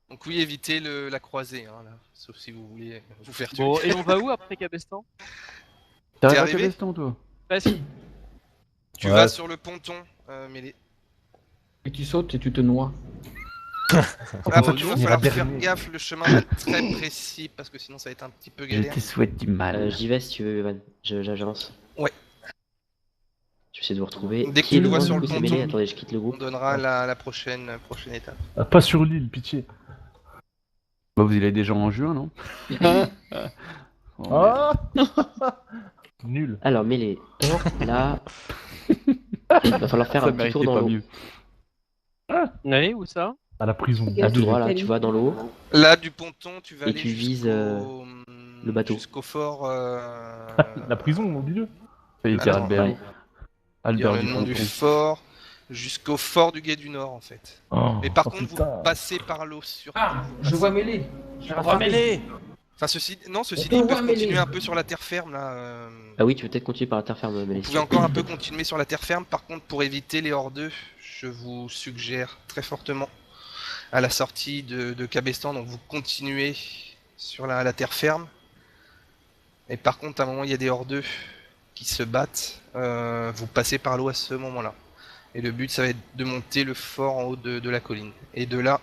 Donc oui, évitez la croisée, hein, là. Sauf si vous voulez vous faire tuer. Bon, et on va où après Cabestan? T'arrives à arrivé Cabestan, toi? Bah si. Tu Ouais. vas sur le ponton, Mêlé. Et tu sautes et tu te noies. Ah, ça, bon, tu il va finiras falloir faire dernier. gaffe, le chemin va être très précis, parce que sinon ça va être un petit peu Je galère. te souhaite du mal. J'y vais si tu veux, Yuvan. J'avance. Ouais. Je vais essayer de vous retrouver. Dès que Qui est tu le loin, vois sur du le coup, c'est Mêlé. ponton, Attendez, je quitte le On groupe. donnera la prochaine étape. Ah, pas sur l'île, pitié. Bah, vous y allez déjà en juin, non? Oh, Ah Nul. Alors, Mêlé. Là. Il va falloir faire ça un petit tour méritait dans pas l'eau. mieux. Allez, où ça? À la prison. À tout droit, là, tu vas dans l'eau. Là, du ponton, tu vas Et aller tu vises, jusqu'au le bateau. jusqu'au fort. La prison, au milieu. Fallait dire Attends, Albert. ouais. Dire Albert le du nom du Ponton. fort jusqu'au fort du Gué du Nord, en fait. Oh, Mais par oh, contre, putain. vous passez par l'eau sur. Ah, je vois mêlé. J'ai rattrapé. Remets-les. Enfin, ceci dit, On ils peut peuvent voir continuer mêlé. un peu sur la terre ferme là. Ah oui, tu peux peut-être continuer par la terre ferme, Mêlé. Vous pouvez encore un peu continuer sur la terre ferme. Par contre, pour éviter les hors-deux, je vous suggère très fortement à la sortie de Cabestan, donc vous continuez sur la terre ferme. Et par contre, à un moment, il y a des hors-deux qui se battent. Vous passez par l'eau à ce moment-là. Et le but, ça va être de monter le fort en haut de la colline. Et de là,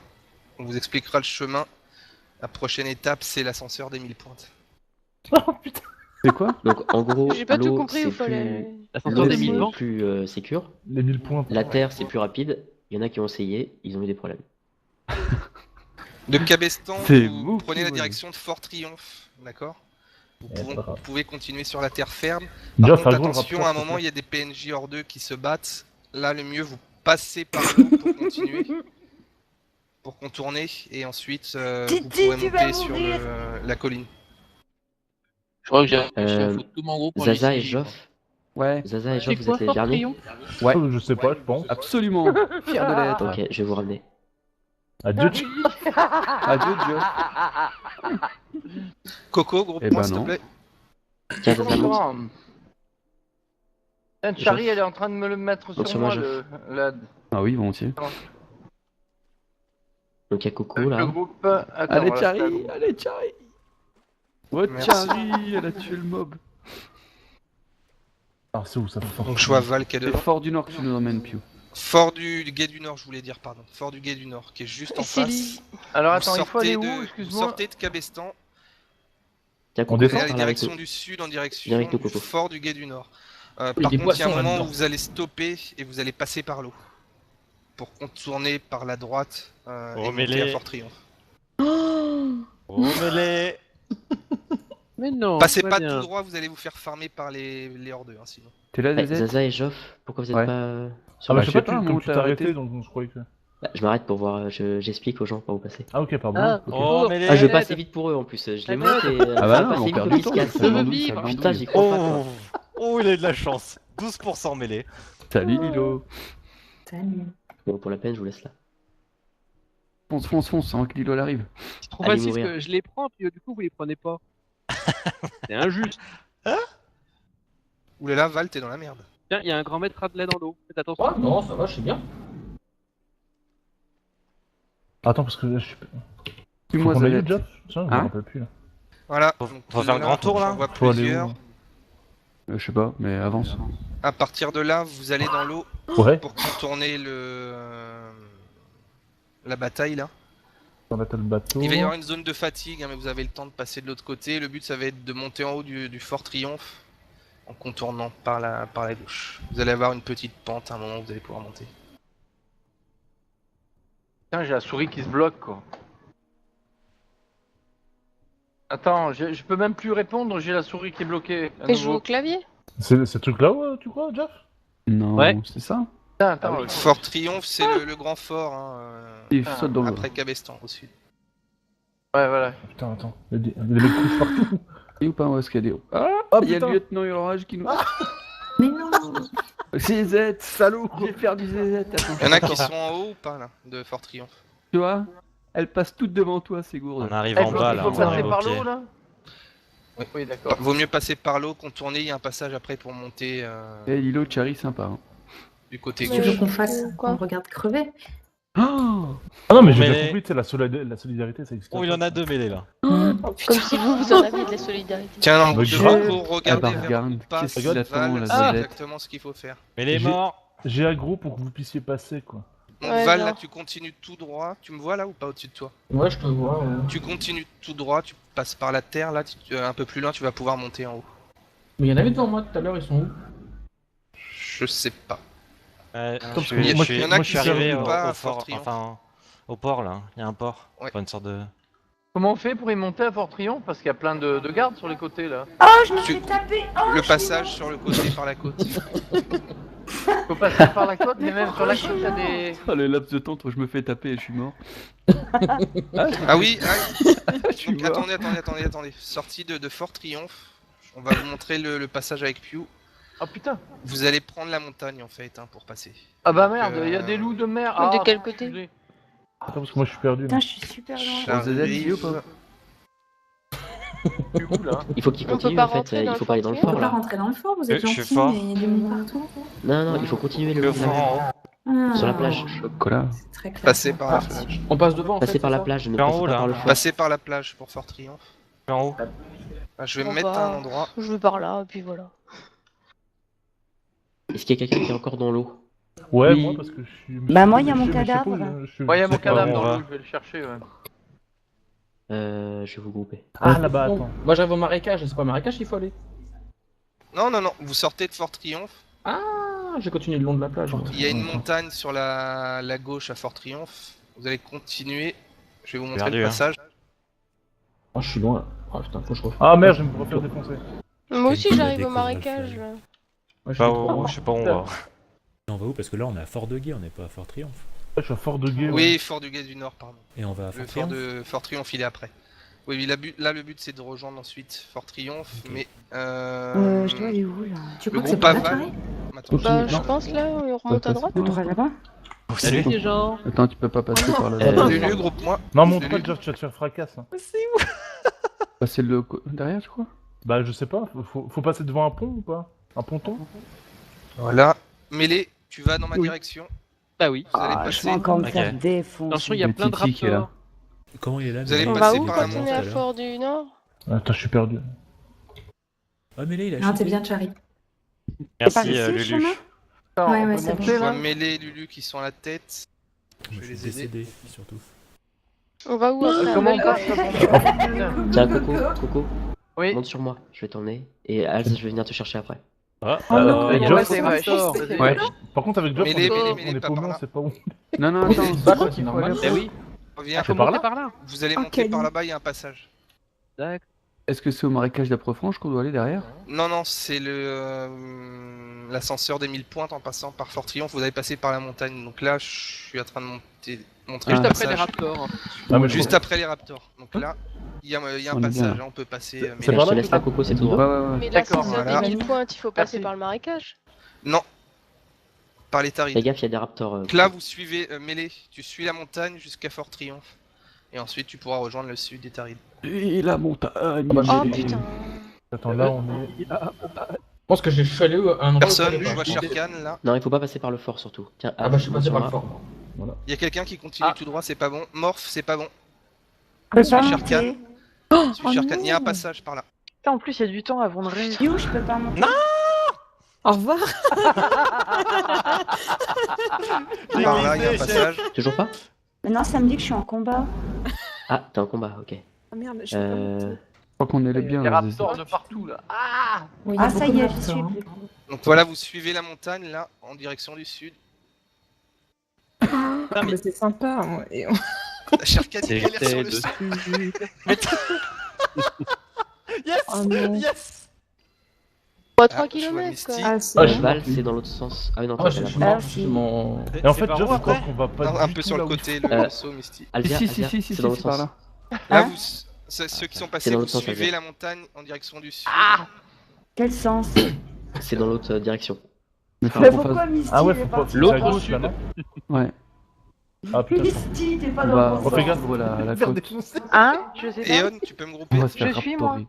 on vous expliquera le chemin. La prochaine étape, c'est l'ascenseur des 1000 pointes. Oh putain. C'est quoi? Donc, en gros, J'ai pas tout l'eau, compris c'est où fallait. plus... L'ascenseur l'eau, des c'est 1000 vents. plus sécure. Les 1000 points. La terre, c'est plus rapide. Il y en a qui ont essayé, ils ont eu des problèmes. De Cabestan, C'est vous vous prenez qui la voyez. direction de Fort Triomphe, d'accord? Vous, Eh, pas grave. vous pouvez continuer sur la terre ferme. Déjà, Par ça contre, gros, le attention, rapport, à un s'il te moment, plaît. il y a des PNJ hors d'eux qui se battent. Là, le mieux, vous passez par l'eau pour continuer. Pour contourner, et ensuite, vous Titi, pourrez tu vas monter sur mourir. la colline. Je crois que j'ai réussi à Euh, foutre tout mon groupe en Zaza et JCJ, Joff. Ouais, Zaza et C'est Joff, vous quoi, êtes les Fort derniers. Triomphe? ouais, Oh, je sais pas, je pense. absolument. Fier de l'être. Ok, je vais vous ramener. Adieu, Adieu, Dieu. Coco, groupe Eh point, ben s'il te non. plaît. Tiens, Zaza, monte. Tiens, Charlie, elle est en train de me le mettre Donc, sur sur moi, moi, la... Ah oui, volontiers. Donc, il y a Coco, avec le là. groupe. Attends, Allez, voilà, c'est Charlie, allez, Charlie. Ouais, Merci. Charlie, elle a tué le mob. Alors, c'est où ça fait Donc, je vois Val qui est C'est devant. fort du Nord que tu nous emmènes, Pew. Fort du Gué du Nord, je voulais dire, pardon. Fort du Gué du Nord, qui est juste en C'est face. lui. Alors Vous attends, il faut aller sortez où? vous Excuse-moi. sortez de Cabestan, Tiens, On Coco, vous descend allez par la là avec direction nous. du sud en direction Viens avec nous, du Coco. fort du Gué du Nord. Il y a Par des contre, il y a un poissons moment là-dedans. où vous allez stopper et vous allez passer par l'eau. Pour contourner par la droite et monter Remets-les. à Fort Triomphe. Remets-les. Mais non. Passez tout va pas bien. tout droit, vous allez vous faire farmer par les hors deux, hein, sinon. T'es là, Ouais, ZZ? Zaza et Joff, pourquoi vous êtes Ouais. pas Ah bah je je sais sais pas, pas, moi, comme tu t'as t'es arrêté, arrêté. donc je croyais que... Je m'arrête pour voir, j'explique aux gens par où passer. Ah ok, pardon. Ah, Ok. Oh, mais les... Ah, je vais pas assez vite pour eux en plus, je les monte et Ah bah ça non, passe on vite perd comme du ils se temps, cassent. ça m'andouille, ça Putain, m'andouille. j'y crois pas quoi. Oh, il a eu de la chance. 12% mêlée. Salut Lilo. Salut. Bon, pour la peine, je vous laisse là. Fonce, fonce, fonce, avant que Lilo elle arrive. C'est trop Allez facile mourir. que je les prends, puis du coup, vous les prenez pas. C'est injuste. Oulala, Val, t'es dans la merde. Tiens, il y a un grand maître Radley dans l'eau. Faites attention. Oh non, ça va, je suis bien. Attends, parce que là, je suis... Dis-moi, Faut qu'on aille ZZ. où, Jeff Tiens, je me Hein rappelle plus, là. Voilà. Faut donc faire un grand tour, là On voit Faut aller plusieurs. où Je sais pas, mais avance. À partir de là, vous allez dans l'eau Ouais, pour contourner la bataille, là. on attend le bateau. Il va y avoir une zone de fatigue, hein, mais vous avez le temps de passer de l'autre côté. Le but, ça va être de monter en haut du Fort Triomphe en contournant par la gauche. Vous allez avoir une petite pente à un moment où vous allez pouvoir monter. Putain, j'ai la souris qui se bloque quoi. Attends, je peux même plus répondre, j'ai la souris qui est bloquée. à Et je joue nouveau. au clavier. C'est ce truc là, tu crois, Jeff? Non, Ouais. c'est ça. Putain, attends, Fort Triomphe, c'est le grand fort, hein, Il saute dans l'eau. après Cabestan, au sud. ouais, voilà. Putain, attends, il y a des couches partout. Et ou pas, où est-ce qu'il y a des... Ah, Oh, il y a putain. le lieutenant Hurlage qui nous... Mais non. ZZ, salaud. J'ai perdu ZZ, attends. Il y en a qui sont en haut ou pas, là, de Fort Triomphe? Tu vois, elles passent toutes devant toi, ces gourdes. On arrive Eh, en bas, il là. faut On passer arrive au par pied. l'eau là. Oui. Oui, d'accord. Vaut mieux passer par l'eau, contourner, il y a un passage après pour monter Eh, Lilo, Chari, sympa. Hein. du côté Tu gauche. veux qu'on fasse Quoi On regarde crever. Oh Ah non, mais j'ai Mais bien les- compris, tu sais, la solidarité, ça existe. Oh, il en a deux mêlés, là. Comme si vous en aviez de la solidarité. Tiens, non, Bah, de grave. pour regarder Ah bah, vers regarde, où passe qu'est-ce qu'il attend, Val, la c'est zozette. exactement ce qu'il faut faire. Mais les J'ai- morts. J'ai aggro pour que vous puissiez passer, quoi. Donc Ouais, Val, non. là, tu continues tout droit. Tu me vois là ou pas au-dessus de toi? Ouais, je te vois. Tu continues tout droit, tu passes par la terre, là, un peu plus loin, tu vas pouvoir monter en haut. Mais il y en avait devant moi tout à l'heure, ils sont où? Je sais pas. Comme il y en a moi, qui je sont suis arrivés arrivé, pas au à Fort fort, Triomphe. enfin, au port, là. Il y a un port. Ouais. Enfin, une sorte de... Comment on fait pour y monter à Fort Triomphe? Parce qu'il y a plein de gardes sur les côtés là. Oh, je me Tu- suis tapé. Oh, Le je suis passage sur le côté par la côte. Faut passer par la côte, mais même sur la côte, il y a des. Oh, le laps de temps où je me fais taper et je suis mort. Ah oui, Je suis donc mort. attendez. Sortie de Fort Triomphe. On va vous montrer le passage avec Pew. Ah putain. Vous allez prendre la montagne en fait hein, pour passer. Ah bah Donc, merde, il y a des loups de mer. Mais de Ah, quel côté? excusez. Attends, parce que moi, je suis perdu. Putain, je suis super loin. J'arrive. ou pas Du coup là. Il faut qu'il On peut continue pas en fait, rentrer dans il le faut pas aller dans le fort On fort peut pas là. rentrer dans le fort, vous êtes Je suis gentils, fort. mais il y a du monde partout. Non, il faut continuer le Le long de la fort mer. en haut. Ah, Sur la plage. Chocolat. C'est très clair. Passer par la plage. On passe devant en fait. Passez par c'est la ça plage, ne En passez haut, pas là. par le fort. Passer par la plage pour Fort Triomphe. En haut. Ah, je vais me Bon, mettre bah, à un endroit. Je vais par là, et puis voilà. Est-ce qu'il y a quelqu'un qui est encore dans l'eau? Ouais, Oui. moi, parce que je suis... Bah, moi, il y a mon je sais pas cadavre. où, je suis- Ouais, il y a je mon sais pas cadavre où. on dans va. l'eau, je vais le chercher. Ouais. Je vais vous grouper. Ah, là-bas, Bon, attends. moi j'arrive au marécage, c'est pas au marécage qu'il faut aller. Non, vous sortez de Fort Triomphe. Ah, j'ai continué le long de la plage. Il y a une montagne sur la gauche à Fort Triomphe. Vous allez continuer. Je vais vous montrer Perdu, le hein. passage. Oh, je suis loin. Oh putain, faut que je refasse. Ah merde, je vais me refaire défoncer. Moi aussi, Quel coup j'arrive la au marécage. découverte, là. Ouais, je suis Pas trop loin. où, je sais pas où on va. Et on va où? Parce que là, on est à Fort de Guet, on n'est pas à Fort Triomphe. Je suis à Fort de Guet. Oui, Fort du Guet du Nord, pardon. Et on va à Le Fort fort Triomphe. de Fort Triomphe, il est après. Oui, là, le but c'est de rejoindre ensuite Fort Triomphe, Ok. mais. Je dois aller où là? Tu Le crois que c'est groupe pas là, Aval. Thierry? Attends, Bah, je Non. pense là, on remonte à droite. On va là-bas? Salut. Les gens. Attends, tu peux pas passer par là. Lulu, groupe-moi. Non, monte pas, Lulu. Jeff, tu vas te faire fracasse. hein. Passer derrière, je crois. Bah, je sais pas, faut passer devant un pont ou pas? Un ponton? Voilà. Mêlée, tu vas dans ma Oui. direction. Bah oui. Vous allez Ah, je passer, vais encore me Ok. faire défoncer. Attention, il y a Le plein de Titi qui est là. raptors. Comment il est là? Vous allez Mélé On passer va où par quand la on est montagne, à alors. Fort du Nord? Attends, je suis perdu. Ah, Mélé, il a Non, chuté. t'es bien, Charlie. Merci, par ici, le Lulu. chemin? Alors, Ouais, on ouais, peut c'est bon. Je monter vois là. Mêlée et Lulu qui sont à la tête. Moi, je je vais suis les aider. décédé, surtout. On va où après? Comment on passe là? Tiens, Coco, Oui. monte sur moi, je vais t'emmener. Et Als, je vais venir te chercher après. Ah, Oh non, Il y a Joff, pas des raptors. Ouais. Par contre, avec Joff, Mêlée, on mêlée, est mêlée, pas paumé, par on là. sait pas où. Non, non, attends. Bah, quoi, c'est normal. Eh oui. Reviens. Faut par monter là par là. Vous allez Oh, monter par quel- là-bas, il y a un passage. D'accord. Est-ce que c'est au marécage d'Aprefranche qu'on doit aller derrière? Non, non, c'est l'ascenseur des 1000 pointes en passant par Fort Triomphe. Vous allez passer par la montagne. Donc là, je suis en train de montrer Juste le après les passage. Raptors. Ah, mais Juste après les Raptors. Donc là, il y a un On est bien, passage. là. On peut passer. C'est mais par Je là, te là laisse la Coco, c'est tout Ouais, droit. ouais, ouais. Mais D'accord, l'ascenseur voilà. des 1000 points, il faut passer Merci. par le marécage. non. Par les Fais Tarides. gaffe, il y a des raptors. Donc là, vous suivez Mêlée. Tu suis la montagne jusqu'à Fort Triomphe. Et ensuite, tu pourras rejoindre le sud des Tarides. Et la montagne. Oh putain. Attends, là on est. Je pense que je suis allé à un endroit où Personne, il fallait je pas. vois Sherkan là. Non, il faut pas passer par le fort surtout. Tiens, Ah bah je suis passé par le Sora. fort. Il y a quelqu'un qui continue Ah. tout droit, c'est pas bon. Morph, c'est pas bon. Je peux Suis pas Sherkan. monter. Suis Sherkan. Il y a un passage par là. Putain, en plus, il y a du temps avant de réussir. You, je peux pas monter. Au revoir. Par là, il y a un passage. Toujours pas? Maintenant, ça me dit que je suis en combat. Ah, t'es en combat, ok. Ah merde, je peux pas monter. Je crois qu'on est bien Les là. raptors de partout là. Ah Oui, il y a Ah, ça beaucoup y de est, j'y raptors, suis hein. plus. Donc voilà, vous suivez la montagne là, en direction du sud. Ah, mais c'est sympa. Hein. Et Sherkan, il galère sur C'était le sud. dessus. Yes Oh non. Yes. Pas 3 je vois km Misty. quoi. Ah, c'est Ah, bon. Val, c'est dans l'autre sens. Ah oui, non, Ah, toi, je t'es suis là. mort, Ah, si. c'est mon... Et en fait, C'est par Geoff, où, je crois après qu'on va pas. Non, un du peu tout sur là le où côté, tu- le saut, Misty. Alzia, Si, Alzia, c'est c'est dans par l'autre sens. là. Là, Hein ceux qui sont C'est passés, dans vous l'autre sens, suivez Alzia. la montagne en direction du sud. Quel sens? C'est dans l'autre direction. Mais faut Mais qu'on pourquoi fasse. Misty Ah ouais, il est faut pas. parti C'est à L'autre gauche sud. là, non? Ouais. Ah putain. Misty, t'es pas On dans va le bon fais sens. gaffe. voilà, la Faire côte. défoncer. Hein Je sais pas. Eon, tu peux me On grouper. va se faire Je suis, moi. raptorer.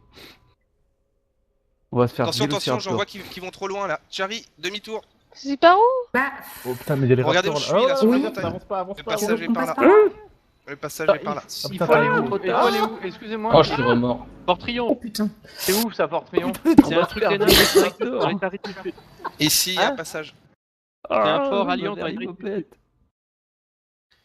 On va se faire Attention, attention, vélociraptor. j'en vois qui vont trop loin là. Charlie, demi-tour. C'est par où? Bah, Oh putain, mais il y a les Regardez raptors où je suis, là, sur la oui, montagne. avance pas, avance Le pas. passage est on par passe là. par là? Le passage est par là. Ah, Il putain, faut aller t'as où? raison. Il faut aller où? Excusez-moi. Oh, je suis remort. Fort Oh Triomphe. putain. C'est où ça, Fort Triomphe? C'est un truc énorme dans les Tarides du Sud. Ici, il y a Hein un passage. C'est un Ah, fort ma alliant dans les dernière Tarides du Sud. popette.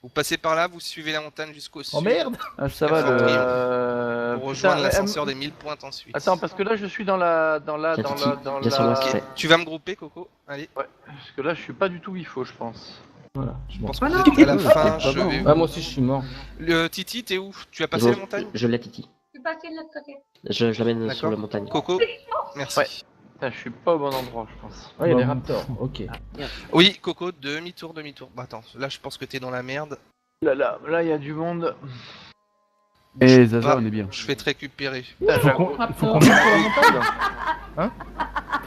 Vous passez par là, vous suivez la montagne jusqu'au sud. Oh merde! Ah, ça va le. Pour rejoindre putain, l'ascenseur des 1000 pointes ensuite. Attends, parce que là je suis dans la. Tiens, Titi, viens sur moi, s'il te plaît. Tu vas me grouper, Coco? Allez. Ouais, parce que là je suis pas du tout où il faut, je pense. Voilà, je Je suis mort. pense que Voilà. vous êtes à la Ouais, fin. c'est pas Je bon. vais. Ah, moi aussi, je suis mort. Le Titi, t'es où? Tu as passé la montagne? Je l'ai, Titi. Je suis passé de l'autre côté. Je l'amène sur D'accord. la montagne. Coco? Merci. Ouais. Putain, je suis pas au bon endroit, je pense. Ouais, il y a des Bon. raptors, ok. Oui, Coco, demi-tour, demi-tour. Bah attends, là je pense que t'es dans la merde. Là il y a du monde. Eh, Zaza, Pas. on est bien. Je vais te récupérer. Putain, Faut j'avoue. qu'on monte sur la montagne?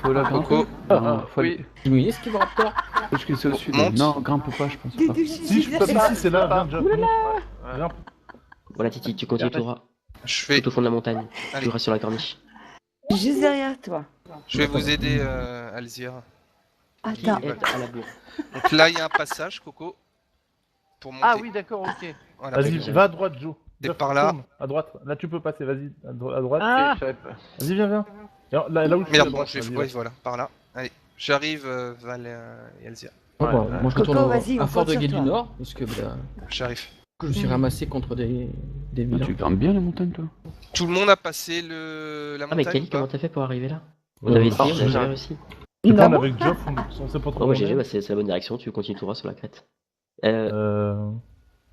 Faut la grimper. Coco. Non, faut Oui. aller. Tu me ce raptor? Parce que c'est au sud. Monte. Non, grimpe pas, je pense pas. Si, je peux pas. Si, c'est là, viens, Geoff. Ouais. Viens. Voilà, Titi, tu continues tout droit. Je vais, Tout au fond de la montagne. Allez. Tu restes sur la corniche. juste derrière toi. je vais vous aider, Alzia. Attends. Et à la bourre. Donc là, il y a un passage, Coco. Pour monter. Ah oui, d'accord, ok. Voilà. Vas-y, va à droite, Joe. Et Geoff, par là. tourne. À droite. Là, tu peux passer, vas-y. À droite. Ok, je savais pas. Vas-y, viens, viens. Là où je suis, à Merde, bon, droite. je vais. vas-y, Ouais, va. voilà, par là. Allez, j'arrive, Val et Alzia. Bon, bah, moi, je retourne Coco, vas-y, à on Fort de compte sur Guet du toi. Nord, parce que bah, J'arrive. je me suis ramassé contre des Ah, vilains. tu grimpes bien la montagne, toi. Tout le monde a passé la Ah, mais montagne Kali, ou pas comment t'as fait pour arriver là? On Ouais, avait ouais. essayé, on a Ah, jamais réussi. Je vais Non. prendre avec Geoff, on sait pas trop. Oh, moi où on GG, est. bah, c'est la bonne direction, tu continues tout droit sur la crête. Ah,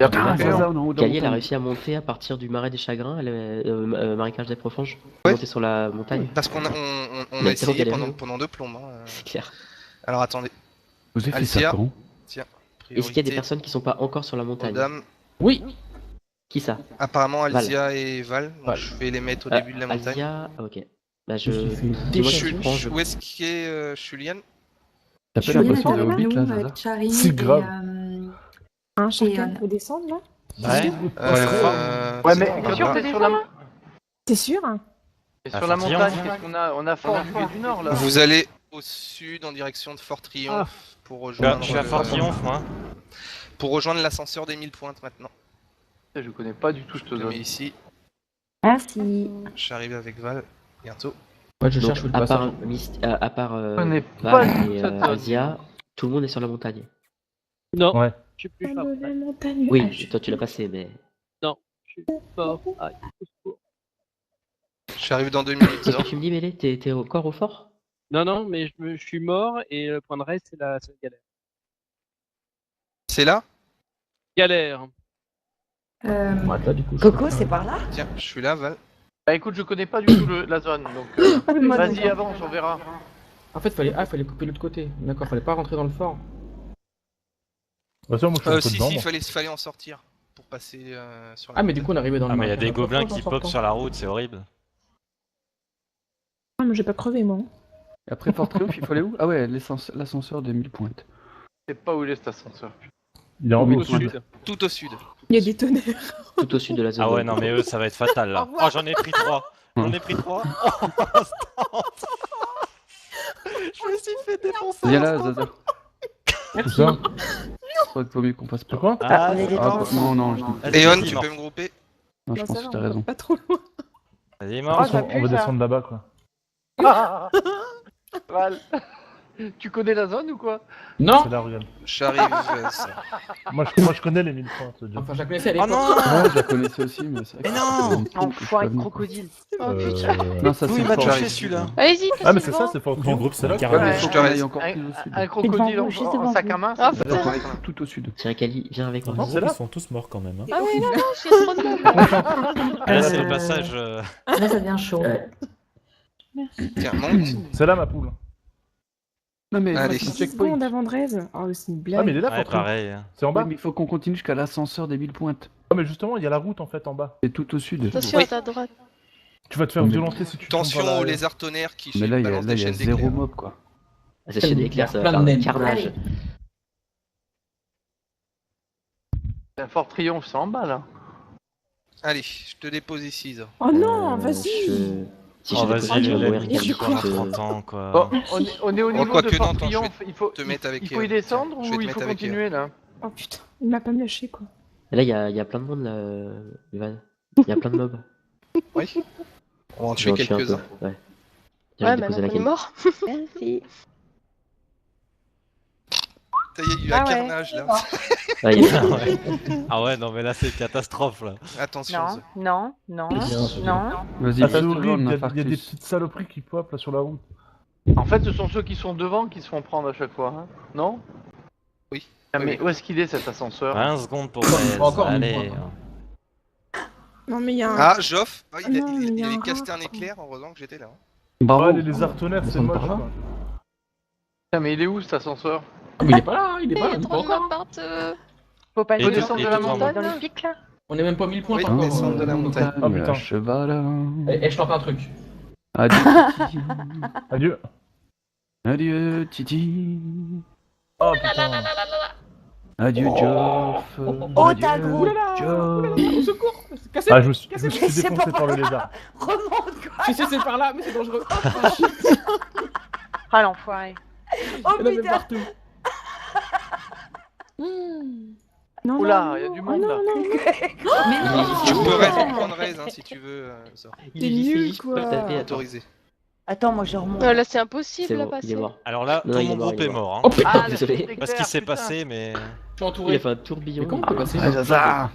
Là, Zaza, on est en haut de la Kali, elle a montagne. réussi à monter à partir du marais des chagrins, marécage des profonges. Ouais. Monter sur la montagne. Parce qu'on a, on Mais a essayé t'as galéré. pendant 2 plombes. Hein. C'est clair. Alors attendez. Vous avez fait Alzia. ça quand? Tiens. Est-ce qu'il y a des priorité personnes qui sont pas encore sur la aux montagne? dames. Oui, Qui ça? Apparemment, Alzia et Val. Donc Val. je vais les mettre au début de la montagne. Alzia, ah, ok. Bah, je me suis fait Dis-moi déchirer. qui prends, je... Où est-ce qu'est Julian? T'as pas l'impression de Hobbit là, Zaza? C'est grave. Un chacun pour descendre là? Ouais. Ouais, mais c'est t'es sûr pas que grave. t'es sur la, T'es sûr? sur la montagne? Qu'est-ce qu'on a? On a Fort du Guet du Nord là. Vous allez au sud en direction de Fort Triomphe pour rejoindre. Je suis à Fort Triomphe, moi. Pour rejoindre l'ascenseur des 1000 pointes maintenant. Je connais pas du tout cette Je le zone. mets ici. Merci. J'arrive avec Val bientôt. Ouais, je Donc, cherche le à passage. part connais Val pas du tout et cette zone. Alzia, tout le monde est sur la montagne. Non, Ouais. je suis plus Pas fort. de la montagne. Oui, Ah, toi tu l'as passé, mais... Je suis fort. Ah, au secours. J'arrive dans 2 minutes. Qu'est-ce que tu me dis, Mélé? T'es encore au fort? Non, non, mais je suis mort et le point de reste, c'est la galère. C'est là? Galère. Ouais, là, du coup, je Coco, suis- c'est par là? Tiens, je suis là, Val. Bah écoute, je connais pas du tout la zone, donc vas-y avance, on verra. En fait, fallait couper l'autre côté. D'accord, fallait pas rentrer dans le fort. Bah, ça, moi, je suis un peu Si, dedans, si, moi. fallait en sortir pour passer sur la Ah, mais du coup, on est arrivé dans le Ah, mais il y a marché. des gobelins qui Important. pop sur la route, c'est horrible. Ah, mais j'ai pas crevé, moi. Et après Fort Triomphe, il faut aller où? Ah ouais, l'ascenseur des 1000 pointes. Je sais pas où il est cet ascenseur. Il est en Oui, haut. au sud. Tout au sud. Il y a des tonnerres. Tout au sud de la zone. Ah ouais, non, mais eux, ça va être fatal là. Oh, j'en ai pris 3. J'en ai pris 3. Oh, instant. Je me suis fait défoncer. Viens là, Zaza. Tout ça. Je crois qu'il vaut mieux qu'on passe C'est pas. quoi Ah, Non, je dis pas. Léon, tu peux me grouper? Non, je Bah, pense ça que va, t'as on va raison. pas trop loin. Vas-y, On mort. va descendre là-bas, quoi. Val, tu connais la zone ou quoi? Non. C'est là, regarde. J'arrive. Moi, je connais les 1000 points, je te dis. Enfin, je la connaissais à Oh l'époque. non. Ouais, je la connaissais aussi, mais c'est vrai que Mais non. c'est un truc que je Enfoiré de connais. crocodile. Non, ça D'où c'est il m'a fort. touché celui-là. Allez-y, Ah, mais c'est ça, c'est fort. Le groupe, c'est la Ouais, caravane. mais je faut te qu'on reste. aille encore plus au sud. Un crocodile vous, juste en devant sac vous. à main. Ah, ça- D'accord, tout au sud. Tirakali, viens avec moi. Non, c'est Ils là. sont tous morts quand même. Hein. Ah oui, non, non, je suis trop de mal. Ah, là, c'est le passage. Là, ça devient chaud. Tiens, monte. C'est là, ma poule. Non, mais Allez. c'est un 10 checkpoint. secondes avant Draise. Oh, c'est une Ah, blague. mais il est là, Ouais, Fort Triomphe. pareil. C'est en bas. Ouais, mais il faut qu'on continue jusqu'à l'ascenseur des 1000 pointes. Ah, mais justement, il y a la route, en fait, en bas. C'est tout au sud. Attention Oui. à ta droite. Tu vas te faire Mais- violenter si tu tombes Attention dans la- aux lézards tonnerres qui Mais là, il y a, balancent là, des il y a chaînes zéro d'éclairs. mob, quoi. Ah, cette chaîne d'éclair, ça va Plein faire de un naines. carnage. Un fort triomphe, c'est en bas là. Allez, je te dépose ici. Zo. Oh non, Euh, vas-y. Si Oh, je vas-y, dépose, je vais les mourir laines, du ils coup. sont à direct. 30 ans, quoi. Bon, on est au niveau quoique de Fort non, attends, Triomphe. Il faut te mettre avec il faut y eux. descendre Je vais ou te il mettre faut avec eux. continuer là? Oh putain, il m'a pas lâché, quoi. Là, il y a plein de monde là, Ivan. Il y a plein de mobs. Oui. On va en Je vais tuer en tuer un quelques-uns. peu. Ouais. Je Ouais, vais maintenant déposer la qu'on est canne. mort. Merci. Ça y est, il y a eu Ah un ouais. carnage là. Ah, il y a- Ah ouais. Ah ouais, non, mais là, c'est catastrophe là. Attention. Zo. non, non, non. Vas-y, Ah, c'est fais horrible, toujours il un y a des infarctus. petites saloperies qui pop là sur la route. En fait, ce sont ceux qui sont devant qui se font prendre à chaque fois, hein. Non? Oui. Ah, mais Oui. où est-ce qu'il est cet ascenseur? 20 secondes pour Encore, 16. encore une Allez. fois. Non, mais il y a un. Ah, Joff. Ah, Ah non, mais il y il a avait un casté rat, un quoi. éclair, heureusement que j'étais là. Bravo. Ouais, les lézards tonnerres, c'est Descends moche, par là. quoi. Putain, mais il est où cet ascenseur? Ah, mais il est pas là, il est Il y pas là, a pas trop de encore. morts partout. Faut pas Et Faut tout- descendre et de la tout en montagne dans là? les pics. On est même pas 1000 points Oui, encore. descendre de la montagne. Ah, putain. Cheval. Et je tente un truc. Adieu, Titi. Adieu. Adieu, Titi. Oh putain. Adieu, Geoff. Oh, Adieu, t'as gros. Geoff. Au secours. C'est cassé. Ah, je me suis C'est défoncé pas par le lézard. Remonte quoi. Si, c'est par là, mais c'est dangereux. Ah l'enfoiré. Oh Il y en avait putain. partout. Non, Oula, non, il y a du non, monde, oh, là. non, non, non. Tu peux Oh. prendre raise hein, si tu veux. Zo. T'es nul, quoi. Autorisé. Attends, moi je remonte. Là, c'est impossible C'est à bon, il est passer. mort. Alors là, Non, tout il mon est mort, groupe il est est mort. mort. Hein. Oh putain, Ah, désolé. la Parce qu'il s'est putain. passé, mais. je suis Il entouré. a fait un tourbillon. Mais comment on peut passer Ah, Zaza.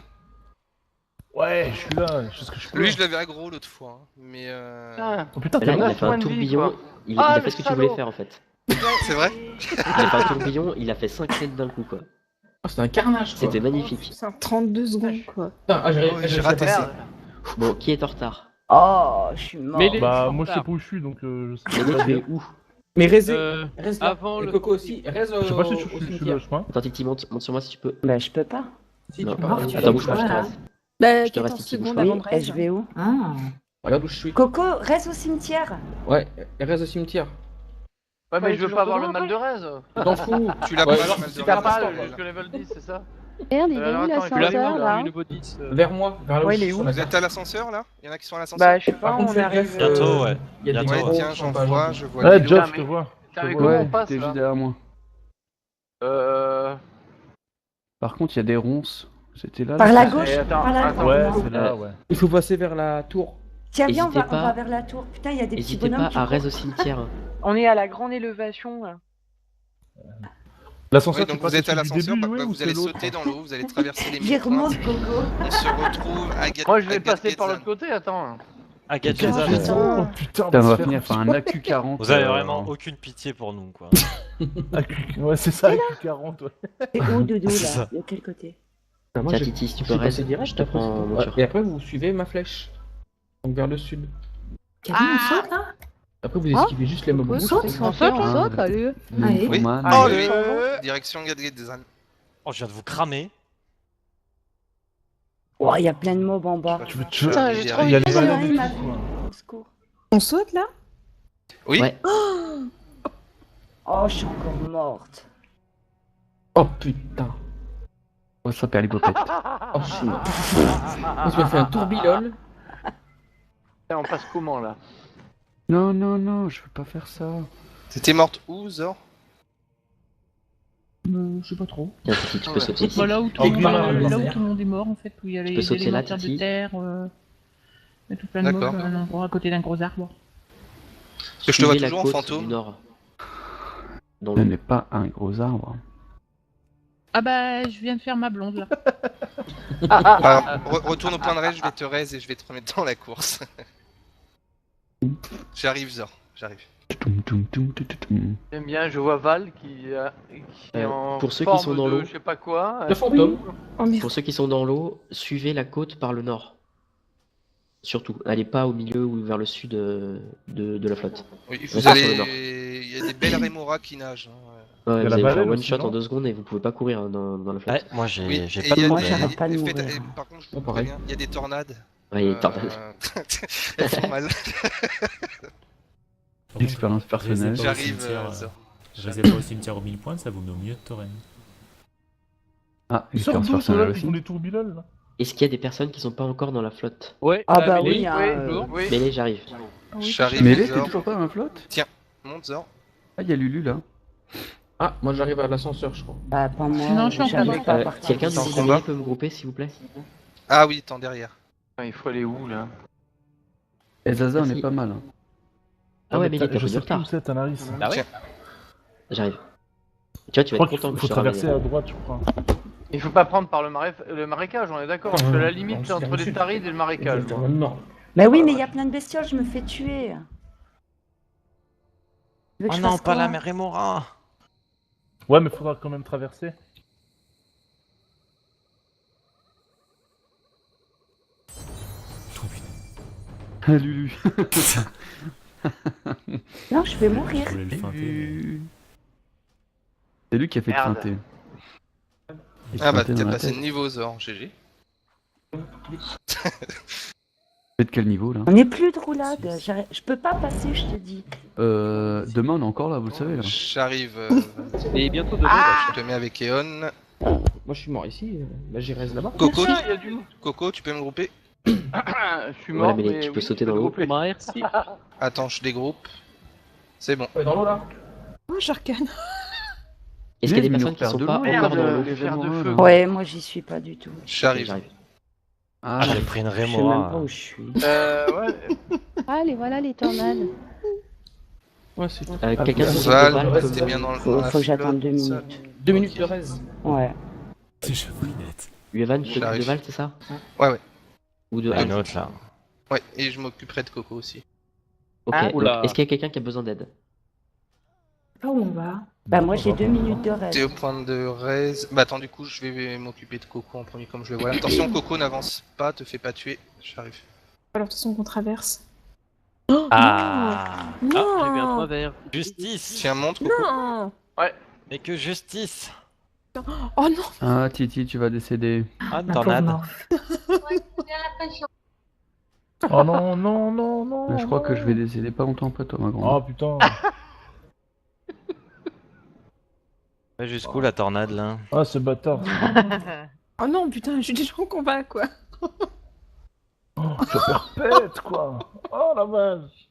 Ouais, je suis là, je sais ce que je peux. Lui, je l'avais aggro l'autre fois. Hein, mais Ah. Oh putain, Là, t'es il là. a fait point un de vie, tourbillon. quoi. Il Ah, a le fait ce que tu salaud. voulais faire en fait. c'est vrai. Il a fait un tourbillon, il a fait 5 raids d'un coup quoi. Oh, c'était un carnage quoi. C'était magnifique. C'est un 32 secondes, quoi. Putain, ah, J'ai raté ça. ça. Bon, qui est en retard? Oh, je suis mort. Mais les- Bah, sont moi je sais tard. pas où je suis donc je sais Mais pas. tu es où? Mais reste là. avant Et le- Coco aussi. Reste Je sais pas si au je suis sur cimetière. le chemin. Attends, Titi, monte sur moi si tu peux. Bah je peux pas. Si, Non. tu peux. tu Attends, fais bouge pas, je te quoi, là reste. Bah, Je te 14 reste ici, secondes bouge avant Oui, et Draise. je vais où? Ah. Regarde où je suis. Coco, reste au cimetière. Ouais, reste au cimetière. Ouais, mais Ouais, je veux toujours pas avoir devant, le mal de raise. Tu t'en fous. Tu l'as Ouais, pas alors, le mal si de t'as T'as pas raise. pas le le jusque level 10, c'est ça? Merde, il est Alors, où attends, l'ascenseur là? Niveau 10. Vers moi, vers là où Ouais, je il est suis où sur la Vous carte. êtes à l'ascenseur là? Il y en a qui sont à l'ascenseur? Bah je sais pas, Par contre, on fais arrive. gaffe, Bientôt, ouais. Il y a des Ouais, gros tiens, qui j'en sont pas vois, loin. je vois. Ouais, les- Joff, mais- je te vois. Putain, mais Ouais, comment on Ouais, passe t'es juste là? derrière moi. Par contre, il y a des ronces. C'était là. Par là, la ça gauche, attends, par la attends. gauche. Ouais, c'est là, ouais. Il faut passer vers la tour. Tiens, viens, Hésitez on va pas. vers la tour. Putain, il y a des petits N'hésitez bonhommes pas qui à courent. raise au cimetière. hein. On est à la grande élévation là. L'ascenseur, Ouais, tu donc passes vous êtes à au l'ascenseur, début, bah, ouais, ou vous c'est allez l'autre sauter dans l'eau, vous allez traverser les J'y mille points. remonte, Coco. On se retrouve à Moi, je vais passer par l'autre côté, attends. Agathe Putain, Jason. oh putain, Putain, on va se finir par un AQ40. Vous avez vraiment aucune pitié pour nous, quoi. Ouais, c'est ça, AQ40, ouais. C'est où, Doudou, C'est là? ça. De quel côté? Bah, moi, Tiens, j'ai- Titi, si tu je peux suis passé raise, direct, je te prends en Ouais, monture. et après, vous suivez ma flèche. Donc vers le sud. Camille, on saute là? Après, vous esquivez juste les mobs. On saute, On saute, allez. Allez. Oui. Roman. Oh, Allez. oui. Direction Gadgetzan. Oh, je viens de vous cramer. Oh, il y a plein de mobs en bas. Tu veux Putain, j'ai trop il y a envie les de balades aller, et ma tout, quoi. Au secours. On saute là? Oui. Ouais. Oh, je suis encore morte. Oh putain. On va se faire l'hypopète. Oh, je suis mort. On se fait un tourbilol. On passe comment là? Non, non, non, je veux pas faire ça. T'étais morte où, Zor? Je sais pas trop. Tiens, Titi, tu peux sauter ici. Voilà où tout, Quelque part dans le là où désert. tout le monde est mort en fait, où il y a Tu les peux sauter là, élémentaires de Titi. terre, il y a tout plein de mobs D'accord. à un endroit à côté d'un gros arbre. Parce que je te vois Suivez la toujours en côte fantôme. du nord. Dans Ce le... n'est pas un gros arbre. Ah bah, je viens de faire ma blonde là. Alors, retourne au point de raise, je vais te raise et je vais te remettre dans la course. J'arrive, Zor, j'arrive. Toum, toum, toum, toum, toum, toum. J'aime bien, je vois Val qui est en pour ceux qui forme sont dans de l'eau. je sais pas quoi. Le fantôme. Oh merde. Pour ceux qui sont dans l'eau, suivez la côte par le nord. Surtout, allez pas au milieu ou vers le sud de la flotte. Oui, On vous sera sur le nord. allez... Il y a des belles rémoras qui nagent. Hein. Ouais, Il y a vous la allez faire baleine one aussi, shot non en 2 secondes et vous pouvez pas courir hein, dans la flotte. Ouais, moi j'ai Oui, j'ai et pas il y de a Moi, des- problème. j'arrête pas de et mourir. par contre, je vous pareil. préviens, il y a des tornades. Ouais, il y a des tornades. Elles font mal. Expérience personnelle. J'arrive, Je Zor. les ai pas au cimetière aux 1000 points, ça vous met au milieu de Torren. Ah, Ils sortent expérience d'où, ceux-là, personnelle qui aussi. font des tourbillons, là? Est-ce qu'il y a des personnes qui sont pas encore dans la flotte? Ouais, Ah bah Amélie, oui, hein, oui. Mais les j'arrive. J'arrive, Mais t'es Zor. toujours pas dans la flotte? Monte, Zor. Ah, il y a Lulu là. Ah, moi j'arrive à l'ascenseur, je crois. Bah, pas moi. Non, je suis en j'arrive combat. pas à partir. Quelqu'un Dans du le groupe combat. peut me grouper s'il vous plaît? Ah oui, attends, derrière. Il faut aller où là? Et Zaza, on Merci. est pas mal. Hein. Ah ouais, mais il est Je un peu sais du plus où retard. c'est, Tanaris. Bah ouais. J'arrive. Tu vois, tu Je vas crois être content qu'il que faut je te ramène. traverser à droite, je crois. Il faut pas prendre par le marécage, on est d'accord. Parce que la limite Non, c'est entre c'est les sud. tarides et le marécage. Exactement, non. Bah oui, mais il y a plein de bestioles, je me fais tuer. Tu veux que Oh je non, fasse pas quoi? la Rémora. Ouais, mais faudra quand même traverser. Oh putain. Ah, Lulu. Non, je vais mourir. Je voulais le feinter, mais... Lulu. C'est lui qui a fait le Merde. feinter. Il Ah bah, feintait t'es dans la passé tête. de niveau, Zor, GG. C'est de quel niveau là? On n'est plus de roulade. Je peux pas passer, je te dis. Demain on est encore là, vous le savez là. J'arrive. Et bientôt demain, Je te mets avec Eon. Moi je suis mort ici, là j'y reste là-bas. Coco, Ah, il y a du... Coco, tu peux me grouper? Je suis mort, Ouais, mais mais tu peux oui, sauter je dans l'eau. grouper. Merci. Attends, je dégroupe. C'est bon. Dans l'eau là. Oh, j'arcane. Est-ce qu'il y a des Mais il nous personnes qui sont repère de pas loin. encore dans Merde, l'eau? les fers de Rémora, feu. là. Ouais, moi j'y suis pas du tout. J'arrive. J'arrive. Ah, Ah, j'ai pris une Je sais même pas Rémora. où je suis. Ouais. Ah, les voilà les tornades. Ouais, c'est Quelqu'un du groupe de Val, Val restez peut bien dans le. Faut que j'attende 2 Ça. minutes. 2 minutes de raise. Ouais. C'est chapouinette. Evan, tu t'occupes de J'arrive. Val, c'est ça? Ouais, ouais. Ou de Ah, une Hans? autre là. Ouais, et je m'occuperai de Coco aussi. Ok, Ah, donc, oula. est-ce qu'il y a quelqu'un qui a besoin d'aide? Là où on va. Bah moi j'ai 2 minutes de T'es au reste. point de raise. Bah attends, du coup, je vais m'occuper de Coco en premier comme je le vois. Attention, Coco, n'avance pas, te fais pas tuer. J'arrive. Alors, de toute façon, qu'on traverse. Ah, J'ai vu un Non. point vert. justice. Tiens, monte, Coco. Non. Mais que justice. Oh non. Ah, Titi, tu vas décéder. Ah, une Ma pauvre tornade. Morph. Oh non, non, non, non. Mais je crois non. que je vais décéder pas longtemps après toi, ma grande. Oh putain. Ouais, jusqu'où la tornade là? Ah, ce bâtard. Oh non, putain, je suis déjà en combat, quoi. Oh, ça perpète, quoi. Oh la vache.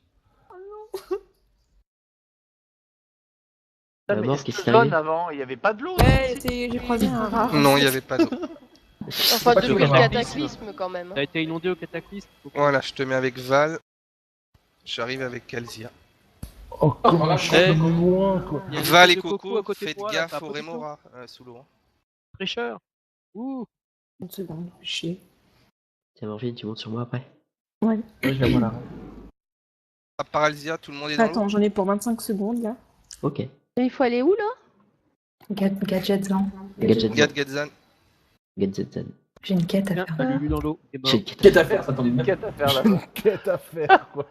La Mais mort, qu'est-ce qui c'était t'est arrivé? avant, il y avait pas de l'eau. Ouais, j'ai croisé un rat. Non, il n'y avait pas d'eau. Enfin, pas depuis que le le cataclysme quand même. T'as été inondé au cataclysme. Voilà, je te mets avec Val. J'arrive avec Kalzia. Oh, comment je suis loin, quoi. Il y a une Val et espèce de Coco, à côté de faites toi, là, gaffe t'as au pas pris Rémora sous l'eau. hein. Tricheur. Ouh. Une seconde, chier. Tiens, Morphine, tu montes sur moi après. Ouais. Ouais, je la vois là. À Paralisia, tout le monde est dans l'eau. Attends, j'en ai pour 25 secondes, là. Ok. Et il faut aller où là? Gadget là. Gadget. Gadgetzan. Gadget. J'ai une quête à Tiens, faire. Lulu dans l'eau. est mort. J'ai une quête. Quête à faire, ça t'en est bien. Quête à faire là. Quête à faire, quoi.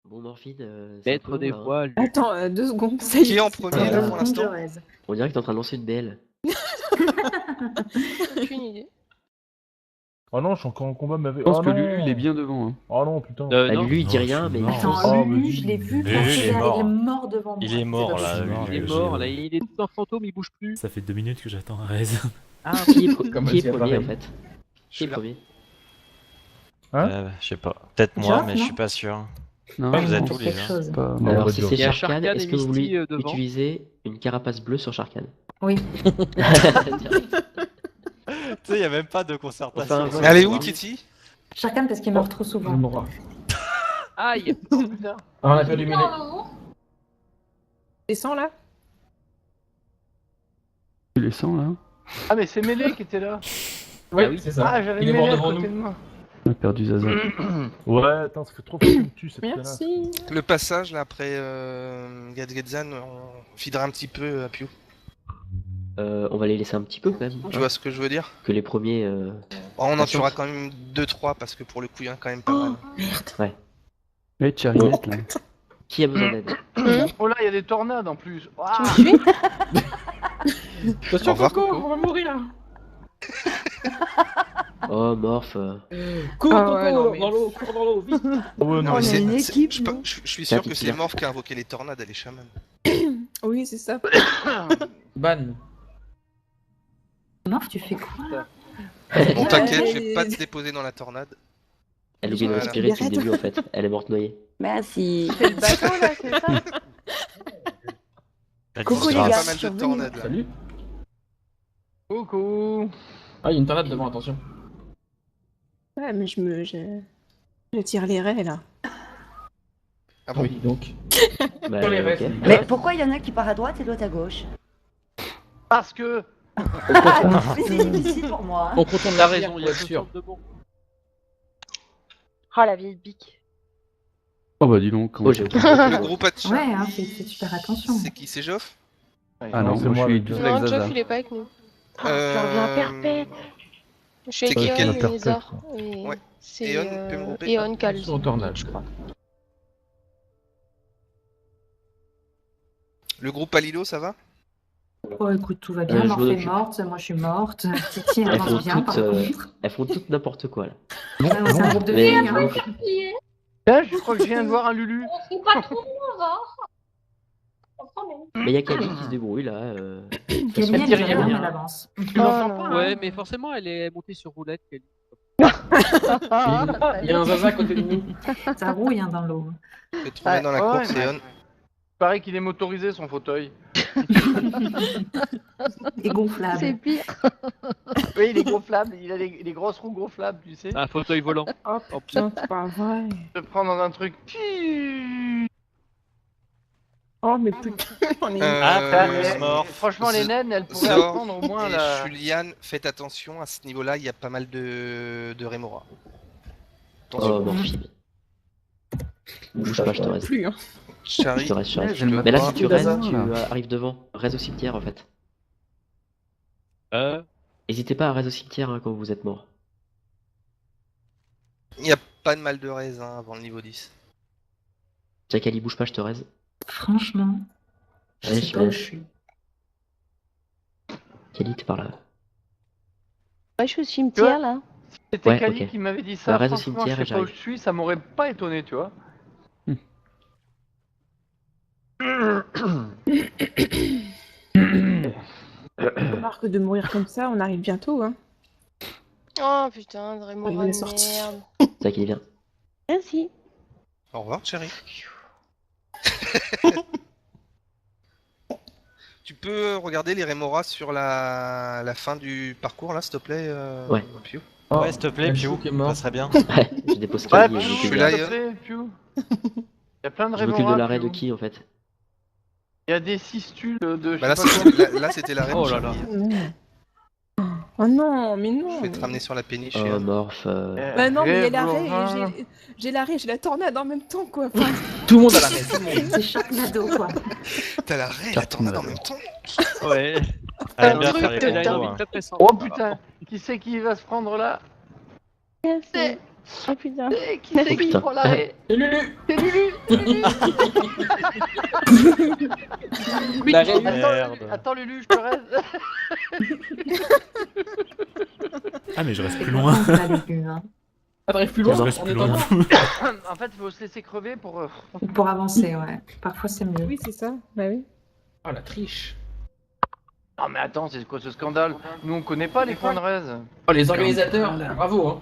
Bon, Morphine, c'est un Maître peu des long, là, hein. voix, lui. Attends, 2 secondes. Ça y Qui est en premier là pour l'instant? On dirait que t'es en train de lancer une BL. Aucune idée. Oh non, je suis encore en combat, mais avec. Je pense Oh que non. Lulu, il est bien devant. Hein. Oh non, putain. Bah, Non. Lulu, il dit Non, rien, je mais suis il mort. fonce. Attends, Oh, Lulu, vas-y. je l'ai vu Lulu, partir, il est mort. il est mort devant moi. Il est mort là. Je suis mort, Il est là, mort, là, il est tout en fantôme, il bouge plus. Ça fait 2 minutes que j'attends un raise. Qui est, Comme qui est elle dit, premier, en pareil. fait? Je Qui est suis là. premier? Hein Je sais pas. Peut-être moi, Geoff, mais je non suis pas sûr. Non, Vous êtes non, tous les quelque gens. chose. pas... Non, Alors, on va si dire. c'est Il y a Sharkan, Sharkan est-ce et que vous Misty, voulez devant. utiliser une carapace bleue sur Sharkan? Oui. Tu sais, y a même pas de concertation. Enfin, Mais elle est où, Kitty? Chacun parce qu'il meurt trop souvent. Mort. Aïe. Putain. Ah, on a perdu mêlée. Descends là. Tu les sens là? Ah mais c'est Mêlé qui était là. Oui, oui. c'est ça. Ah j'avais Il est mort Mêlé à devant côté de nous. moi. On a perdu Zaza. Ouais, attends, ça fait trop fois que tu me tues cette connasse. Merci. Le passage là après Gadgetzan, on fidera un petit peu à Pew. On va les laisser un petit peu quand même. Tu vois ce que je veux dire? Que les premiers. Oh, on en Patience. tuera quand même 2-3 parce que pour le coup, il y en a quand même pas mal. Ouais. Ouais, Charinette là. Qui a besoin d'aide? Oh là il y a des tornades en plus. Ah, Tu me suis? Attention, Au revoir, Coco, Coco. on va mourir. Oh, Morph. Cours, Ah Coco, ouais, non, mais- dans l'eau, cours dans l'eau, vite. Oh, ouais, Non, non, mais on c'est- est une c'est- équipe, je, nous. je suis C'est sûr un que c'est titulaire. Morph qui a invoqué les tornades, elle est chamane. Oui, c'est ça. Ban. Morph, tu fais quoi? Bon, t'inquiète, je Ouais. vais pas te déposer dans la tornade. Elle oublie de Voilà. respirer depuis le début en fait. Elle est morte noyée. Merci. C'est le bateau là, c'est ça? La Coucou, les Il y a gars. pas mal de survenez. tornades là. Salut. coucou. Ah, il y a une tornade devant, attention. Ouais, mais je tire les raies là. Ah bon? Oui, donc. Bah, Sur les ok. restes. Mais pourquoi il y en a qui part à droite et l'autre à gauche? Parce que. Mais c'est difficile pour moi. On contourne T'as la raison, il y a pour être deux sûr. sortes de bons. Oh la vieille bique. Oh bah dis donc. comment- Oh, j'ai aucun. Le groupe à chat, Ouais, hein, fais super attention. c'est qui? C'est Geoff? Ah non, c'est moi moi je suis avec juste Geoff. avec Non, Zaza. Geoff il est pas avec nous. Euh, Je reviens perpète. Je suis C'est avec qui Eon quel et perpète, Zor. quoi. Et Ouais. c'est Eon, tu peux me grouper? Eon Kal, Sur tornade. je crois. Le groupe à Lilo, ça va? Oh, écoute, tout va bien. je Morph m'en est occupe. morte, moi je suis morte. Titi, elle Elles font avance bien toutes, par contre. elles font toutes n'importe quoi là. Ouais, ouais, c'est un groupe de Mais filles. je Hein. m'en occupe. Tiens, je crois que je viens de voir un Lulu. Oh, Oh, Mais il y a Kali qui se débrouille là. Kelly, Elle elle dit est rien. bien, elle avance. Tu l'entends non. pas? hein? Ouais, mais forcément, elle est montée sur roulette. Kelly. Il y a un Zaza à côté de nous. Ça rouille hein, dans l'eau. Je vais te trouver dans la Ouais, course, ouais. Eon. Il paraît qu'il est motorisé son fauteuil. Et gonflable. C'est pire. Oui, il est gonflable, il a les grosses roues gonflables, tu sais. Un fauteuil volant. Oh putain, c'est pas vrai. Se prendre dans un truc. Oh mais putain, on est... Ah, mais- Morph. Franchement, les naines, elles pourraient Zor apprendre au moins et la. Julian, faites attention, à ce niveau-là, il y a pas mal de Rémora. Oh, Attention. Morphine. Bouge pas, je te reste. plus hein. Chari, Je te reste, je te reste. je le Mais là, vois. si tu restes, Zaza, tu là. arrives devant. Reste au cimetière en fait. Euh, N'hésitez pas à rester au cimetière hein, quand vous êtes mort. Il n'y a pas de mal de raisin avant le niveau 10. Jack Ali, bouge pas, je te reste. Franchement, je Ouais, sais je pas où sais. je suis. Kali, t'es par là. Ouais, je suis au cimetière là. C'était Ouais, Kali ok. qui m'avait dit Bah, ça. reste au Franchement, cimetière je et sais pas où j'arrive. je suis, ça m'aurait pas étonné, tu vois. Remarque de mourir comme ça, on arrive bientôt hein. Oh putain, vraiment Il de est sorti. merde. Jack Ali, viens. Merci. Au revoir, Chéri. Tu peux regarder les Rémoras sur la fin du parcours là, s'il te plaît, Ouais. Pew. Ouais, s'il te plaît, le Pew, chou qui est mort. ça serait bien. Ouais, je dépose Ouais, Kali. Pew, et je je suis m'occupe là, de- s'il te plaît, Pew. Il y a plein de je m'occupe de Rémoras. l'arrêt de Pew. qui en fait? Il y a des cistules de. je Bah là, sais pas quoi. là, c'était la Oh là Rémora. là. Oh non, mais Je non. vais te ramener sur la péniche. Oh, Morph. Bah non, mais il y a l'arrêt Rêve, et j'ai l'arrêt et j'ai la tornade en même temps, quoi. Enfin, Tout le monde à la maison. C'est Sharknado, quoi. T'as l'arrêt et la tornade en même temps. Ouais. Elle Un aime bien truc faire les de combos, dingue. hein. Très pressant. Oh putain, qui c'est qui va se prendre là? Merci. Oh putain. Qui c'est qui putain. prend l'arrêt? C'est Lulu. C'est Lulu. L'arrêt, Merde. Attends Lulu, je te reste. Ah, mais je reste plus loin. Pas les plus, hein. Ah, t'arrives plus Je loin reste en plus étant loin. là. En fait, il faut se laisser crever pour. Pour avancer, ouais. Parfois, c'est mieux. oui, c'est ça. Bah oui. Oh, la triche. Non mais attends, c'est quoi ce scandale? Nous on connaît pas les points de raise. Oh, les organisateurs, bravo, hein.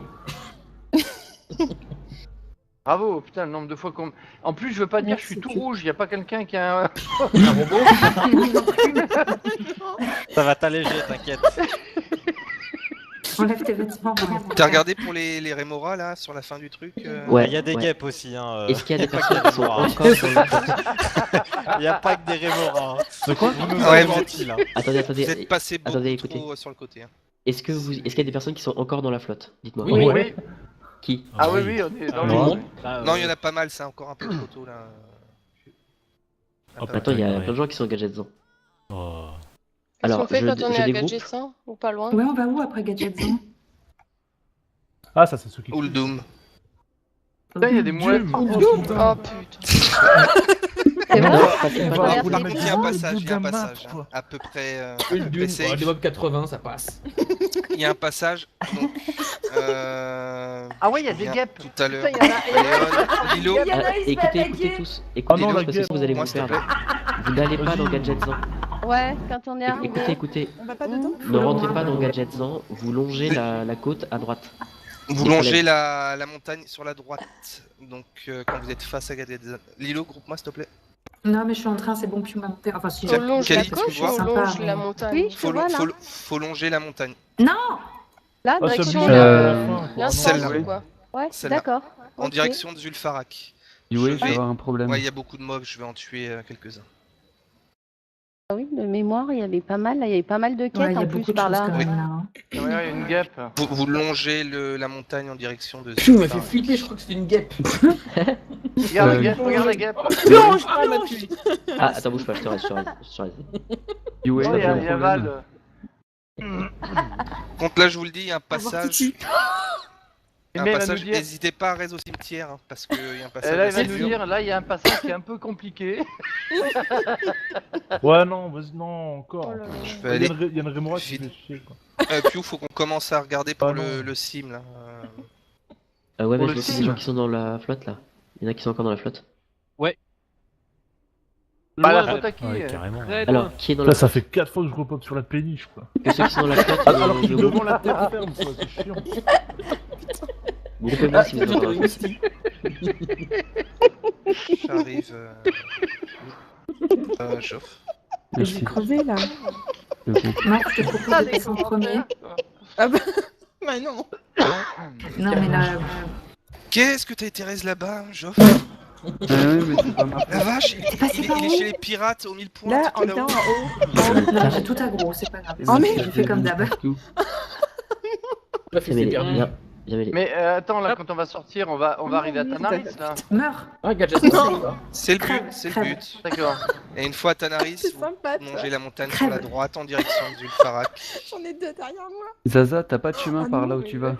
Bravo, putain, le nombre de fois qu'on. En plus, je veux pas dire je suis tout rouge, y a pas quelqu'un qui a un. Un robot. Ça va t'alléger, t'inquiète. Enlève tes vêtements. T'as regardé pour les Rémoras là sur la fin du truc Ouais. Il y a des ouais. guêpes aussi. Hein, Est-ce qu'il y a des pas que personnes qui sont Rémoras. encore dans la flotte? Il n'y a pas que des Rémoras. Hein. De quoi? Vous nous Ouais, avez vous menti là. Attendez, Vous êtes passé beaucoup attendez, écoutez. trop sur le côté. Hein. Est-ce qu'il y a des personnes qui sont encore dans la flotte? Dites-moi. Oui, Ouais. oui. Qui? Ah oui, oui, on est dans Non. le. Non, il y en a pas mal, c'est encore un peu trop tôt là. Oh, Attends, il y a ouais. plein de gens qui sont gadgets dedans. Oh. Qu'est-ce Alors, qu'on fait je, quand on est je à dégroupe. Gadget 100 ou pas loin? Ouais, on va où après Gadget Zone? Ah, ça, c'est ceux qui. Ou le Doom. Putain, il y a des mouettes. Oh putain. C'est Non, vrai? ça, c'est On pas va grave. rouler Par mec contre, il y a un au passage, bout il y a de un la map, passage. quoi. À peu près. Le Dune, safe. des mobs 80, ça passe. Il y a un passage. Donc, Ah ouais, il y a des bien guêpes. Tout à l'heure. Putain, il y en a- Léon, Lilo. Il y en a, il se Écoutez, fait écoutez attaquer. tous. Oh Écoutez non, tous la parce que guêpe. sinon vous allez Moi, vous s'il te perdre. Vous n'allez pas dans Gadget 100. Ouais, quand on est Écoutez, arrivé. écoutez. On va pas dedans? Ne rentrez pas dans Gadget 100. Vous longez la côte à droite. Vous Des longez collègues. la montagne sur la droite. Donc, quand vous êtes face à Gadget. Lilo, groupe-moi s'il te plaît. Non, mais je suis en train, c'est bon, puis monter. Enfin, si On longe la Cali, tu gauche ou vois on Sympa, longe mais- la montagne? Oui, je Faut, vois là. faut longer la montagne. Non. Là, Oh, direction celui-là, le- à la fin, quoi. l'instance Celle-là. ou quoi? Ouais, Celle-là. d'accord. En Ok. direction de Zulfarak. Yue, Je je vais vais- avoir un problème. Ouais, il y a beaucoup de mobs, je vais en tuer quelques-uns. Ah oui, de mémoire, il y avait pas mal, là, il y avait pas mal de quêtes Ouais, il y en a plus beaucoup de par choses là. quand Oui. même là. hein. Ouais, il y a une guêpe. Vous longez la montagne en direction de Tu m'as fait Zulfarak. flipper, je crois que c'était une guêpe. Regarde la guêpe, regarde la guêpe. Non, je prends ma tuile. Ah, attends, bouge pas, je te reste. Yue, Oh, j'ai il y a, un il y a problème. Val. Donc là, je vous le dis, il y a un passage. Un Mais il va passage, nous dire- n'hésitez pas à rester au cimetière, hein, parce qu'il y a un Et passage. là, il va assez nous dur. dire, là, il y a un passage qui est un peu compliqué. Ouais, non, vas-y, non, encore. Oh là là. Je Il vais y aller. a une Rémora qui Vite. fait chier, quoi. Piu, faut qu'on commence à regarder pour Ah, non. le sim là. Ouais, mais Pour je le vois qu'il y a sim. des gens qui sont dans la flotte là. Il y en a qui sont encore dans la flotte. Bah, la Loin, faute à qui Ouais, carrément. très Alors, loin. qui est dans Là, la ça flotte? fait 4 fois que je repop sur la péniche, quoi. Que ceux qui sont dans la flotte, Alors que je suis groupez- devant la terre ferme, quoi, c'est chiant. groupez-moi si vous êtes dans la flotte. J'arrive. Chauffe. Mais je vais crever là. Le groupe. Non, je te propose de passer en premier. Ah bah, bah non. Non, mais là, Qu'est-ce que t'as été Thérèse là-bas, Joff? Ouais, mais c'est pas ma faute. La vache, il passé est par où chez les pirates aux 1000 points. Là, tout en là-haut. bas, en haut. non, j'ai tout aggro, c'est pas grave. Oh, mais- Je fais comme d'hab. Partout. La fille Viens, s'est perdue. viens, viens, Mélie. Mais attends, là, quand on va sortir, on va arriver à Tanaris, là. Meurs. Ah, Gadget, ça va. C'est le but, Crève, c'est le crève. but. D'accord. Et une fois à Tanaris, C'est vous sympa, ça. longez la montagne sur la Crève. droite en direction de Zulfarak. J'en ai deux derrière moi. Zaza, t'as pas de chemin Ah par non, là où mais tu vas.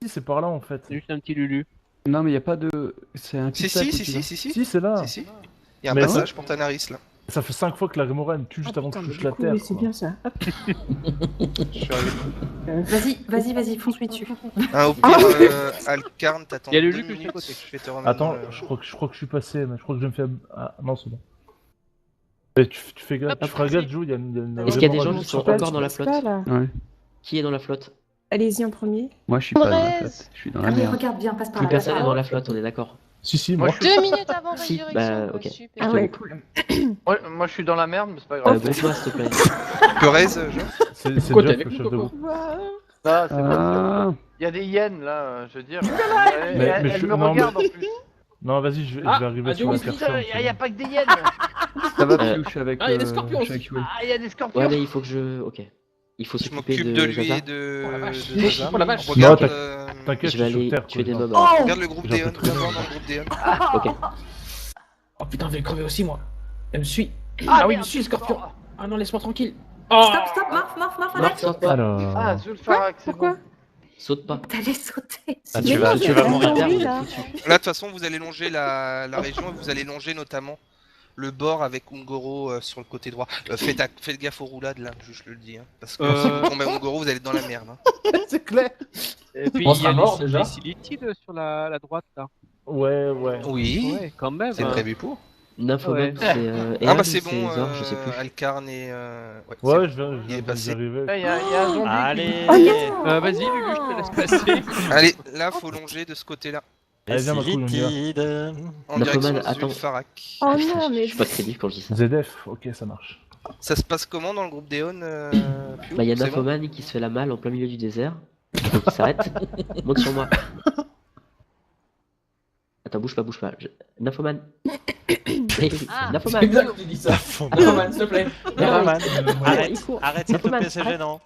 Si, c'est par là, en fait. C'est juste un petit Lulu. Non, mais y a pas de. C'est un Si, cul-de-sac si, où si, tu si, vas. si, si. Si, c'est là. Si, si. Il y a un Mais passage pour Tanaris là. Ça fait 5 fois que la Rémora elle me tue juste avant que je touche la terre. Oui, c'est quoi. bien ça. Hop. Je suis arrivé. Vas-y, fonce-lui dessus. Au pire, Alcarn, t'attends Il y a 2 Lulu que je suis minutes, côté. je vais te remettre Attends, dans le- je crois que je suis passé, mais je crois que je me fais. Ah non, c'est bon. Mais tu fais gaffe, tu feras gaffe, Joe, il y a une. Est-ce qu'il y a des Rémora gens qui juste sont sur- encore dans la Tu flotte? passes pas, là. Ouais. Qui est dans la flotte? Allez-y en premier. Moi, je suis pas dans la Braise. flotte. Je suis dans la Allez, merde. regarde bien, passe par Plus là. personne passe est par dans là. la flotte, on est d'accord. Si, si, Moi, moi. je suis... 2 minutes avant Si, résurrection. bah, quoi, ok. super. Ah ouais, cool. moi, je suis dans la merde, mais c'est pas grave. Groupe-moi s'il te plaît. Perez, Joff. C'est Pourquoi t'es Jeff, avec le nous, chef de Coco groupe. Ah, c'est bon. Ah, Il y a des hyènes, là, je veux dire. Mais Elle je- me non, regarde, en plus. Non, vas-y, je vais Ah, arriver adieu, sur la Whisky, terre Putain, ferme. il y a pas que des hyènes. ça va, Euh, Piou, je suis avec. Ah, y a des scorpions je suis avec aussi. Yue. Ah, il y a des scorpions. Ouais, mais il faut que je. Ok. Il faut Je s'occuper m'occupe de de lui Zaza. et de vache. Zaza. Oh la vache. Regarde, Non, t'inquiète, Je je vais suis sur aller terre. tuer des quoi. mobs. regarde le groupe J'ai un Déon, peu trop va voir mal. dans le groupe Déon. Ok. Oh putain, je vais crever aussi moi. Elle me suit. Ah, Ah oui, il merde, me suit, le scorpion. putain. Ah non, laisse-moi tranquille. Oh Stop, morph, Marc, Alex. saute pas. Alors. Ah, Zulfarak, c'est Pourquoi bon. Saute pas. T'allais sauter. Ah, Mais tu non, vas, j'ai tu vas pas mourir. entendu, Vous êtes là. foutus. Là, de toute façon, vous allez longer la région et vous allez longer notamment le bord avec Ungoro sur le côté droit. Faites gaffe aux roulades là, je le dis. Hein, parce que si vous tombez à Ungoro, vous allez être dans la merde. Hein. C'est clair. Et puis On il y sera a mort, les déjà. Silitides sur la droite là. Ouais, ouais. Oui, Ouais, quand même. c'est hein. prévu pour. Nymphomane, Ouais. c'est Ah Eon bah ou c'est c'est bon, Zor, je sais plus. Alcarn et... Ouais, il est passé. j'arrivais. Là, il y a un zombie Allez. Vas-y, Lulu, je te laisse passer. Allez, là, faut longer de ce côté-là. Allez, viens, Marco, on y va. Silitide. En Nymphomane, direction attends. Zulfarak. Oh Putain, non, je mais. suis pas crédible quand je dis ça. ZF, ok, ça marche. Ça se passe comment dans le groupe Déon Piu Bah, il y a C'est bon Nymphomane qui se fait la malle en plein milieu du désert. Donc il s'arrête. Monte sur moi. Attends, bouge pas. Nymphomane. Ah. Nymphomane. Exact, tu dis ça. Nymphomane, s'il te plaît. Nymphomane, il arrête, faut. arrête s'il te Nymphomane, plaît, c'est arrête. gênant.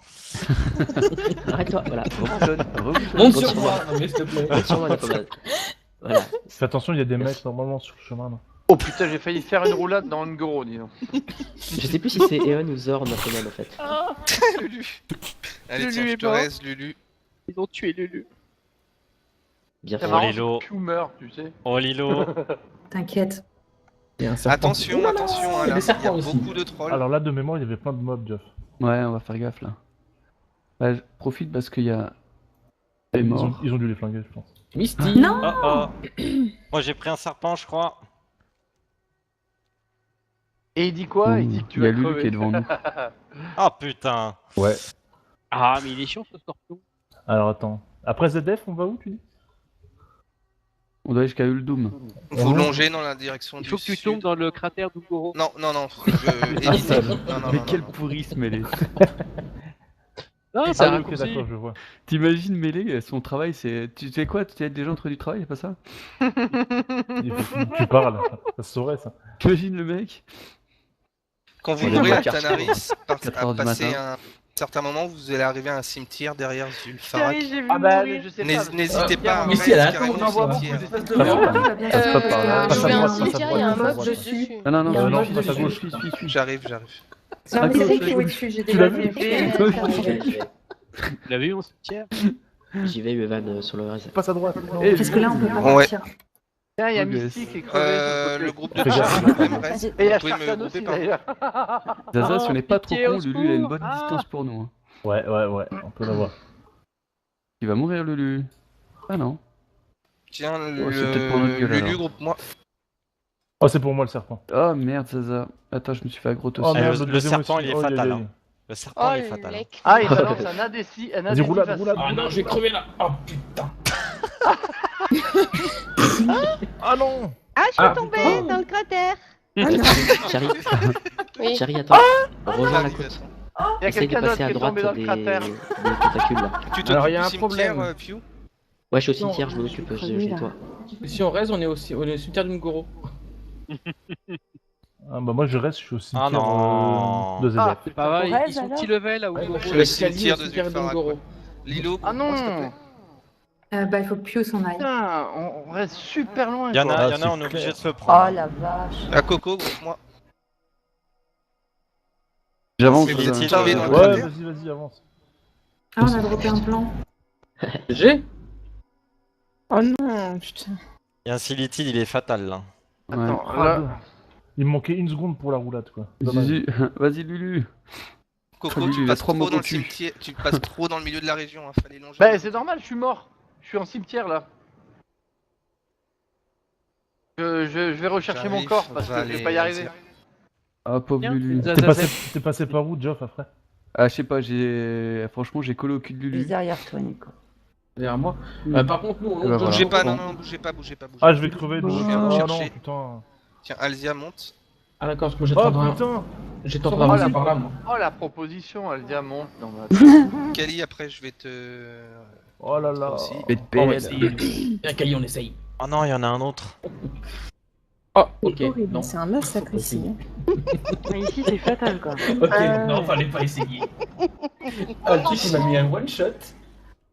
Arrête-toi, voilà. Monte sur moi, non mais s'il te plaît. Monte sur moi, Nymphomane. Voilà. Fais attention, il y a des mecs normalement sur le chemin là. Oh putain, j'ai failli faire une roulade dans Ungoro, dis donc. Je sais plus si c'est Eon ou Zor Nymphomane en fait. Lulu. Allez, Lulu tiens, je est te mort. reste, Lulu. Ils ont tué Lulu. Bien C'est fait. marrant, Lilo. Piu meurt, tu sais. Oh Lilo. T'inquiète. Il y a un serpent. Attention, Ouh là là, attention, il y a là, des il y a serpents aussi. beaucoup de trolls. Alors là, de mémoire, il y avait plein de mobs, Jeff. Ouais, on va faire gaffe là. Bah, je profite parce qu'il y a. Des Ils morts. ont dû les flinguer, je pense. Misty. Non. Oh oh. Moi j'ai pris un serpent, je crois. Et il dit quoi? Il dit que tu Il y a vas Lulu crever. qui est devant nous. Ah putain. Ouais. Ah, mais il est chiant ce scorpion. Alors attends. Après ZF, on va où, tu dis? On doit aller jusqu'à Uldum. Vous longez dans la direction Il du faut que tu sud. tombes dans le cratère d'Ugoro. Non, évitez. Non, Mais non, quel non. pourrisme, mêlée. Non, c'est un Ah oui, ok, raccourci. d'accord, je vois. T'imagines mêlée, son travail c'est. Tu sais quoi, tu aides des gens entre du travail, c'est pas ça? Tu parles, ça se saurait ça. T'imagines le mec? Quand vous On est mourrez dans à le quartier. Tanaris, 4 heures du passer matin. un certain moment, vous allez arriver à un cimetière derrière Zulfarak. J'ai vu Ah bah, mourir. je sais pas. N'hésitez pas à Mais si, elle a rester carrément attends, au on envoie beaucoup cimetière. d'espèces de Passe merde. pas par là. Passe pas par là. Passe je à vais à un droite, passe à cimetière, il y a un droite. mob dessus. Non, non, non, Il y a un non, ange, passe à gauche. suis. J'arrive. Non, mais D'accord, c'est vrai je qu'il faut l'ai dessus, j'ai Tu déjà l'as vu. vu Vous l'avez vu au cimetière? J'y vais, Evan, sur le reste. Passe à droite. Parce que là, on peut pas Ouais. partir. Tiens, il y a Oh, yes. Mystique qui est crevé. Le groupe de Fais gaffe. Charles, même reste. Et il y a Vous pouvez me Sharkan grouper aussi par d'ailleurs. Zaza, si on n'est pas trop pitié, con, au Lulu il a une secours. bonne Ah. distance pour nous. Hein. Ouais, on peut l'avoir. Il va mourir, Lulu. Ah non. Tiens, c'est peut-être pour notre gueule, Lulu, alors. groupe-moi. Oh, c'est pour moi le serpent. Oh merde, Zaza. Attends, je me suis fait aggro aussi. Oh Eh, merde, le deuxième serpent, aussi. il est Oh, fatal, aïe, hein. aïe. Le serpent Oh, il est fatal. lec. Ah, il balance un adhésif. Vas-y, roulade. Ah non, je vais crever là. Oh putain. Ah non. Ah, je suis tombée dans le cratère. Charlie, Oui. Charlie, attends. Rejoins la côte. Il y a Essaye de quelqu'un d'autre passer qui à est droite tombé dans le des cratère. tentacules là. Tu Alors, t'occupes il y a du un cimetière, problème. Piu Ouais, je suis au cimetière, je m'en occupe, je suis je nettoie. Si on reste, on est au cimetière d'Ungoro. Ah bah moi je reste, je suis au cimetière non. de ZF. Ah, C'est pas vrai, Ouais, ils sont alors. petit level à Ugoro. Le cimetière de cimetière Zulfarak. d'Ungoro. Lilo, Ah non. s'il te plaît. Bah, il faut que Pio s'en aille. Putain, on reste super loin. Il y en quoi. a, on est obligé de se le Oh prendre. la vache. À Coco, groupe-moi. J'avance. C'est Zaza. vite, tombé dans le Ouais, cratère. vas-y, avance. Ah, on a droppé un plan. J'ai Oh non, putain. Il y a un Silitide, il est fatal là. Ouais. Attends, Ah, là. deux. Il me manquait une seconde pour la roulade quoi. Dommage. Zizi, vas-y, Lulu. Coco, Lulu, tu il a passes 3 trop mots dans le au cul. cimetière, tu passes trop dans le milieu de la région, hein, fallait longer. Bah, c'est normal, je suis mort. Je suis en cimetière là. Je vais rechercher mon J'arrive, corps parce on va que je vais aller- pas y arriver. Ah, pauvre Bien, Lulu. Zaza. T'es passé par où, Geoff, après? Ah, je sais pas, franchement, j'ai collé au cul de Juste Lulu. derrière toi, Nico. derrière moi. Par contre, nous, on Bah, longe voilà. Bougez pas, Ungoro. non, bougez pas. Ah, je vais crever de Je l'autre. viens vous Oh non, chercher. putain. Tiens, Alzia monte. Ah d'accord, parce que moi j'ai Oh tendance putain. j'ai tendance Oh, à la- avancer par là, moi. Oh la proposition, elle diamante. Non, mais Kali, après, je vais te. Oh là là. Aussi. Bête On va belle. essayer. Viens, Kali, on essaye. Oh non, il y en a un autre. Oh, ok. Horrible, Non. c'est un massacre ici. Ici, c'est fatal, quoi. Ok, non, fallait pas essayer. Ah, le truc, il m'a mis un one shot.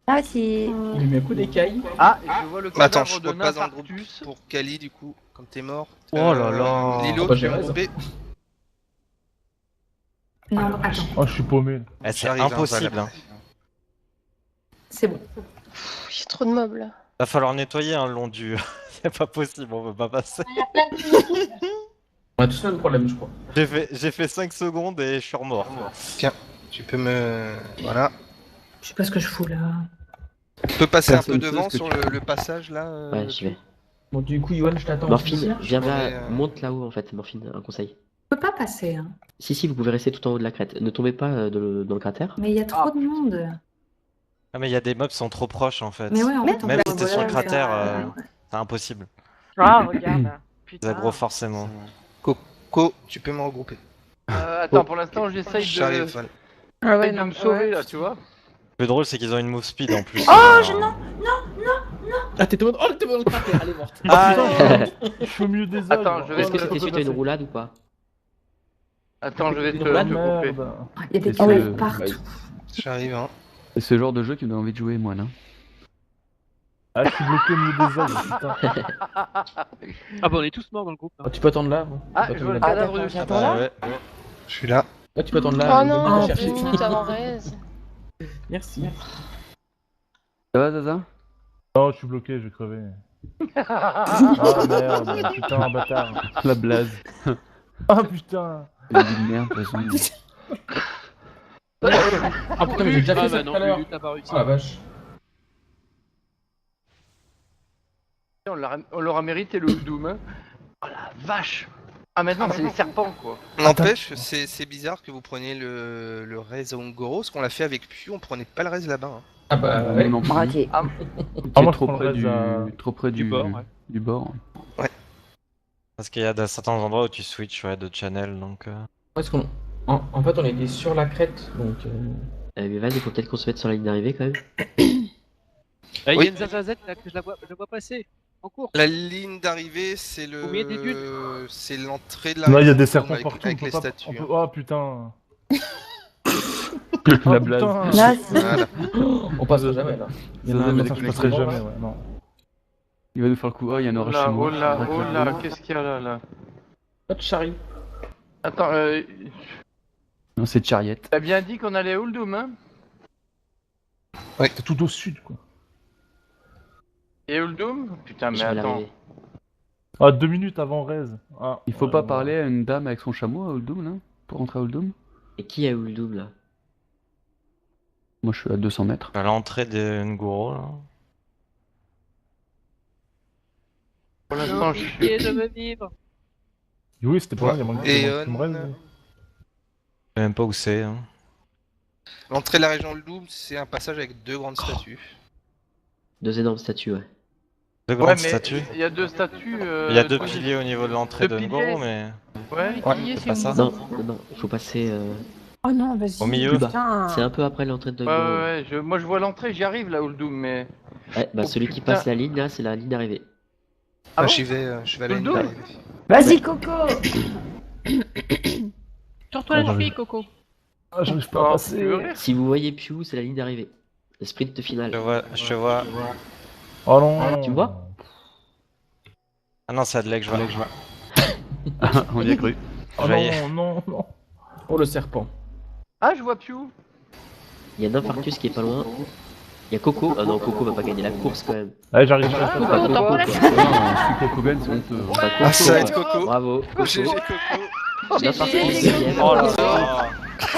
Ah, c'est. Il m'a mis un coup d'écaille. Ah, je vois le Bah attends, cadavre je de vois pas dans le groupe Ninfarctus. pour Kali du coup, comme t'es mort. Oh là là. Lilo, bah, tu j'ai veux me raison. grouper? Non, attends, Oh, je suis paumé. Eh, c'est J'arrive, hein, impossible. voilà. c'est bon. Il y a trop de mobs là. Va falloir nettoyer le long du. C'est pas possible, on peut pas passer. Il y a plein de On a tous le même problème, je crois. J'ai fait 5 secondes et je suis remort. Tiens, tu peux me... Voilà. Je sais pas ce que je fous là. Tu peux passer un Personne peu sait devant ce que sur tu le passage là Ouais, j'y vais. Bon, du coup, Yoann, je t'attends. Morphine, viens Ouais, là, monte là-haut en fait, Morphine, un conseil. Je peux pas passer, hein. Si, vous pouvez rester tout en haut de la crête. Ne tombez pas dans le cratère. Mais il y a trop de monde. Ah, mais il y a des mobs qui sont trop proches en fait. Mais ouais, en fait, on Même peut si t'es sur le voilà, cratère, ouais. c'est impossible. Ah, regarde. Ils aggro forcément. Coco, tu peux me regrouper. Attends, pour l'instant, j'essaye J'arrive, de... voilà. Ah ouais, de non, me sauver ouais. là, tu vois. Le drôle, c'est qu'ils ont une move speed en plus. Oh, je non. Ah, t'es tombé dans le cratère, elle est morte. Ah, Je suis au milieu des ogres. Attends, je vais Est-ce que te- c'était suite à une roulade ou pas? Attends, je vais te Une roulade, couper. Merde. Il y a des Et toilettes ce- partout. J'arrive, hein. C'est ce genre de jeu qui me donne envie de jouer, moi, là. Ah, je suis bloqué au milieu des ogres, putain. Ah bah on est tous morts dans le groupe. hein. Ah, tu peux attendre là. Bon. Ah, Tu peux je vois le attendre là. cadavre de J'attends bah là. ouais. Je suis là. Ah, tu peux attendre là. Oh Denis, non, va 10 chercher. minutes avant raise. Merci. Ça va, Zaza? Non, je suis bloqué, je vais crever. Ah merde, putain, bâtard. La blase. Ah putain. C'est une merde, de toute façon. Ah putain, mais j'ai déjà Ah fait bah ça non, tout à l'heure. Lulu, t'as pas réussi. Oh la vache. On l'aura mérité le Doom. Hein. Oh la vache. Ah maintenant c'est les serpents quoi. N'empêche, c'est bizarre que vous preniez le Rez Ongoro, parce qu'on l'a fait avec Pew, on prenait pas le Rez là-bas. Hein. Ah bah ouais. Non plus. Raté. Ah, Tu Ah, es moi, trop je près prendrais trop près Du bord, ouais. du bord. Parce qu'il y a certains endroits où tu switches de channel donc. Parce qu'on... En fait, on était sur la crête, donc... Mais vas-y, il faut peut-être qu'on se mette sur la ligne d'arrivée quand même. Il y Oui. a une Zazazette là que je la vois passer. En cours. La ligne d'arrivée, c'est Au milieu des c'est l'entrée de la Là, il y a région des Doom serpents avec, partout. avec on peut les pas- statues. on peut- hein. Oh putain. La blase. Putain. Là, c'est. Voilà. On passera jamais, là. Il y en a un, mais ça, je passerai jamais, ouais, non. Il va nous faire le coup. Oh, il y en aura là, chez moi. oh là, qu'est-ce qu'il y a là Pas de chari. Attends, Non, c'est Chariot. t'as bien dit qu'on allait à Uldum, hein? C'est tout au sud, quoi. Et Uldum? Putain, mais Je vais attends. l'arriver. Ah, 2 minutes avant Rez. Ah, Il faut ouais, pas ouais. parler à une dame avec son chameau à Uldum, là? Pour rentrer à Uldum? Et qui a eu le double là? Moi, je suis à 200 mètres. À l'entrée de Ngoro là. Pour l'instant, je suis. Et de me vivre. Oui, c'était pas mal, il y a moins Et de Rez. Je sais même pas où c'est. Hein. L'entrée de la région Doom, c'est un passage avec 2 grandes statues. 2 énormes statues, ouais. Deux Ouais, grandes mais statues. il y a 2 statues. Il y a 2 trucs- piliers au niveau de l'entrée Deux de piliers. Ngoro, mais. Ouais. Pilier, c'est c'est pas où ça. Non, il faut passer. Oh non, vas-y. Au milieu. Plus bas. Putain. C'est un peu après l'entrée de Ouais, Goro. ouais, moi je vois l'entrée, j'y arrive là, Uldum, mais. Ouais, bah Oh, celui qui putain. passe la ligne là, c'est la ligne d'arrivée. Ah bon j'y vais à la ligne Doom d'arrivée. Vas-y, Coco. Sur toi Ah, la j'arrive. cheville, Coco. Ah, j'arrive pas à Oh, passer. tu veux rire? Si vous voyez Pew, c'est la ligne d'arrivée. Le sprint final. Je te vois. Oh non. Tu me vois? Ah non, c'est Adlec, je vois. On y a cru. Oh Je vais- non, non. Oh, le serpent. Ah, je vois Pew. Il y a Ninfarctus qui est pas loin. Il y a Coco. Ah non, Coco va pas gagner la course quand même. Allez, j'arrive. Pas Coco, Coco, t'en prends la quoi. cheville. Non, si Coco gagne, c'est honteux. Pas Coco. Ah, ça va être Coco. Bravo. GG Coco. Coco. Ninfarctus deuxième. Oh là là.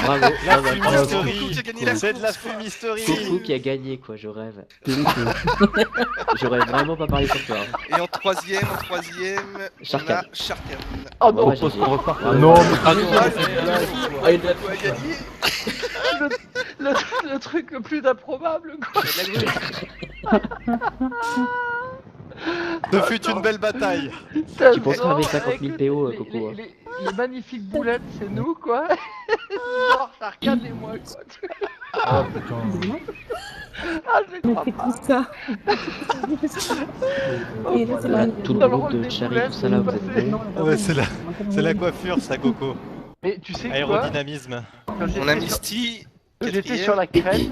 Bravo. La Bravo. fumisterie. Coco qui a gagné la C'est de la course. fumisterie. Coco qui a gagné quoi, je rêve. C'est honteux. J'aurais vraiment pas parlé sur toi. Et en troisième, on a Sharkan. Sharkan. Oh non, Ouais, GG. Bravo. Non, mais Ah non, Ah, Ah, il a On a gagné. le truc le plus improbable quoi. Ce fut une belle bataille. Tu penses pas avec 50 000 PO, les, Coco, hein. les magnifiques boulettes, c'est nous quoi. Genre Sharkan et moi quoi. Ah putain. Ah, je Mais crois c'est pas. tout ça. Et là, c'est Là, la- tout le Dans le groupe rôle de des Charlie, boulettes, tout ça là, vous c'est êtes passé. bons. Ah ouais, c'est la coiffure, ça, Coco. Mais tu sais quoi? Aérodynamisme. Quand On j'étais a sur- Misty. quand j'étais sur la crête,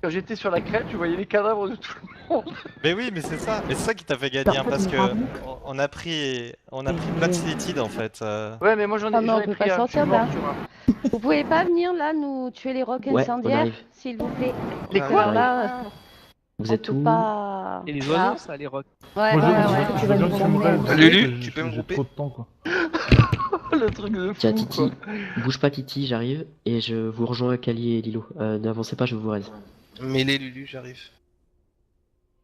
quand j'étais sur la crête, tu voyais les cadavres de tout le monde. Mais oui, mais c'est ça. Mais c'est ça qui t'a fait gagner, hein, parce que on a pris Black Slated en fait. Ouais, mais moi j'en ai, Ah, mais j'en on ai peut pris pas un. Je suis sortir, mort là. sur un. Vous pouvez pas venir là nous tuer les rocs Ouais, on incendiaires, arrive. s'il vous plaît. Les On quoi arrive. Là, Vous on êtes peut où? pas. Et les Là. oiseaux, ça, les rocs. Ouais, Moi, ouais. je veux bien que tu me rêves. Lulu, tu peux me J'ai grouper trop de temps, quoi. Le truc de fou. Tiens, Titi, quoi. bouge pas Titi, j'arrive et je vous rejoins Kali et Lilo. N'avancez pas, je vous raise. Mêlée Lulu, j'arrive.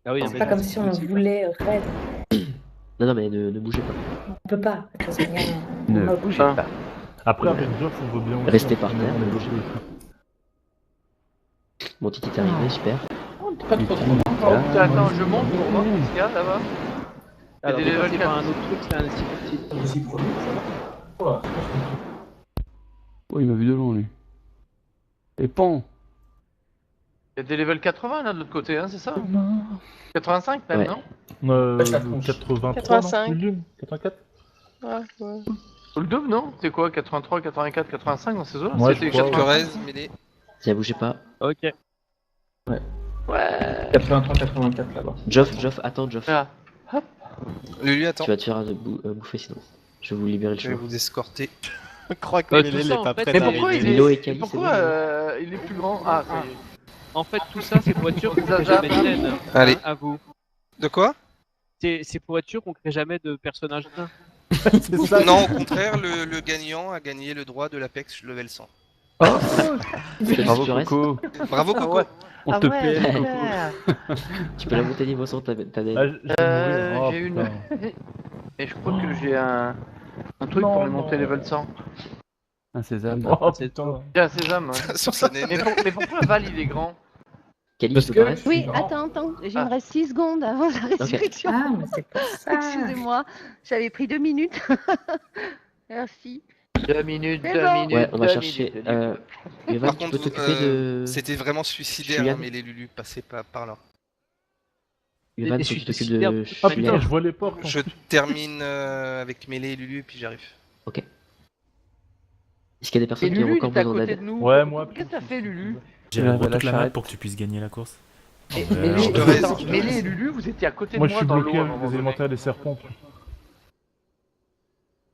Ah oui, C'est pas comme si on voulait raid. Non, mais ne bougez pas. On peut pas. De toute façon, Ne on va bouger. Ah. Après, avec Geoff, on veut bien aussi. Restez hein, par terre, on est ne bloqué. Bon, Titi t'es arrivé, super. Pas trop trop. Oh putain, attends, je monte pour voir ce qu'il y a là-bas. Alors, Il y a des c'est levels pas 4. un autre truc, c'est un style. Oh, il m'a vu de loin, lui. Et pan. Il y a des level 80 là de l'autre côté, hein, c'est ça 85 même, Ouais. non Ça tronche. 83, 85. non Lulu 84 Ou le double, non c'est quoi 83, 84, 85 dans ces eaux-là Ouais, C'était je crois, 80. Torres, mêlée. Tiens, bougez pas. Ok. Ouais. 83, 84 là-bas. Geoff, attends, Geoff. Ah. Lulu, attends. Tu vas te faire bouffer sinon. Je vais vous libérer le Je vais chemin. vous escorter. Je crois que Tout Mêlée ça, n'est pas en fait, prêt Mais d'arriver. pourquoi il est, Milo et Kali, pourquoi c'est il est plus grand? Ah, ça y est. En fait, tout ça, c'est pour être sûr qu'on crée Zaza. jamais de naine. Allez. À vous. De quoi? C'est pour être sûr qu'on crée jamais de personnage nain. C'est ça. Non, au contraire, le gagnant a gagné le droit de l'Apex level 100. Bravo, Tu restes Coco. Bravo Ah Coco. ouais. On Ah te ouais, paie. super. Tu peux la monter niveau 100, ta Ah, naine. je vais mourir. Oh, J'ai une. putain. Et je crois que j'ai un truc Non, pour les non. monter level 100. Un sésame. Oh putain. J'ai un sésame. Ouais. Sur sa naine. Mais pourquoi Val il est grand? Kali, Parce tu peux que- pas rester? Oui, attends, il me reste 6 secondes avant la résurrection. Ah, mais c'est pour ça. Excusez-moi, j'avais pris 2 minutes. Merci. 2 minutes, C'est 2 bon. minutes. Ouais, on va 2 chercher. minutes. Evan, Par tu peux contre, t'occuper de. c'était vraiment suicidaire, Julian. hein, mais les Lulu passaient pas par là. Evan, Et tu je suis t'occupes suicidaire. de. Ah putain, Schiller. je vois les portes. Je termine avec Mêlée et Lulu et puis j'arrive. Ok. Est-ce qu'il y a des Et personnes qui ont Lulu il encore est à besoin côté d'aide? de nous. Ouais, moi, Qu'est-ce que t'as fait Lulu? J'ai Ouais, toute la la map charrette. pour que tu puisses gagner la course. Et Ouais, Mêlée je te reste. attends, Mêlée et Lulu, vous étiez à côté Moi, de je moi suis dans bloqué l'eau à un avec moment des donné. élémentaires des serpents.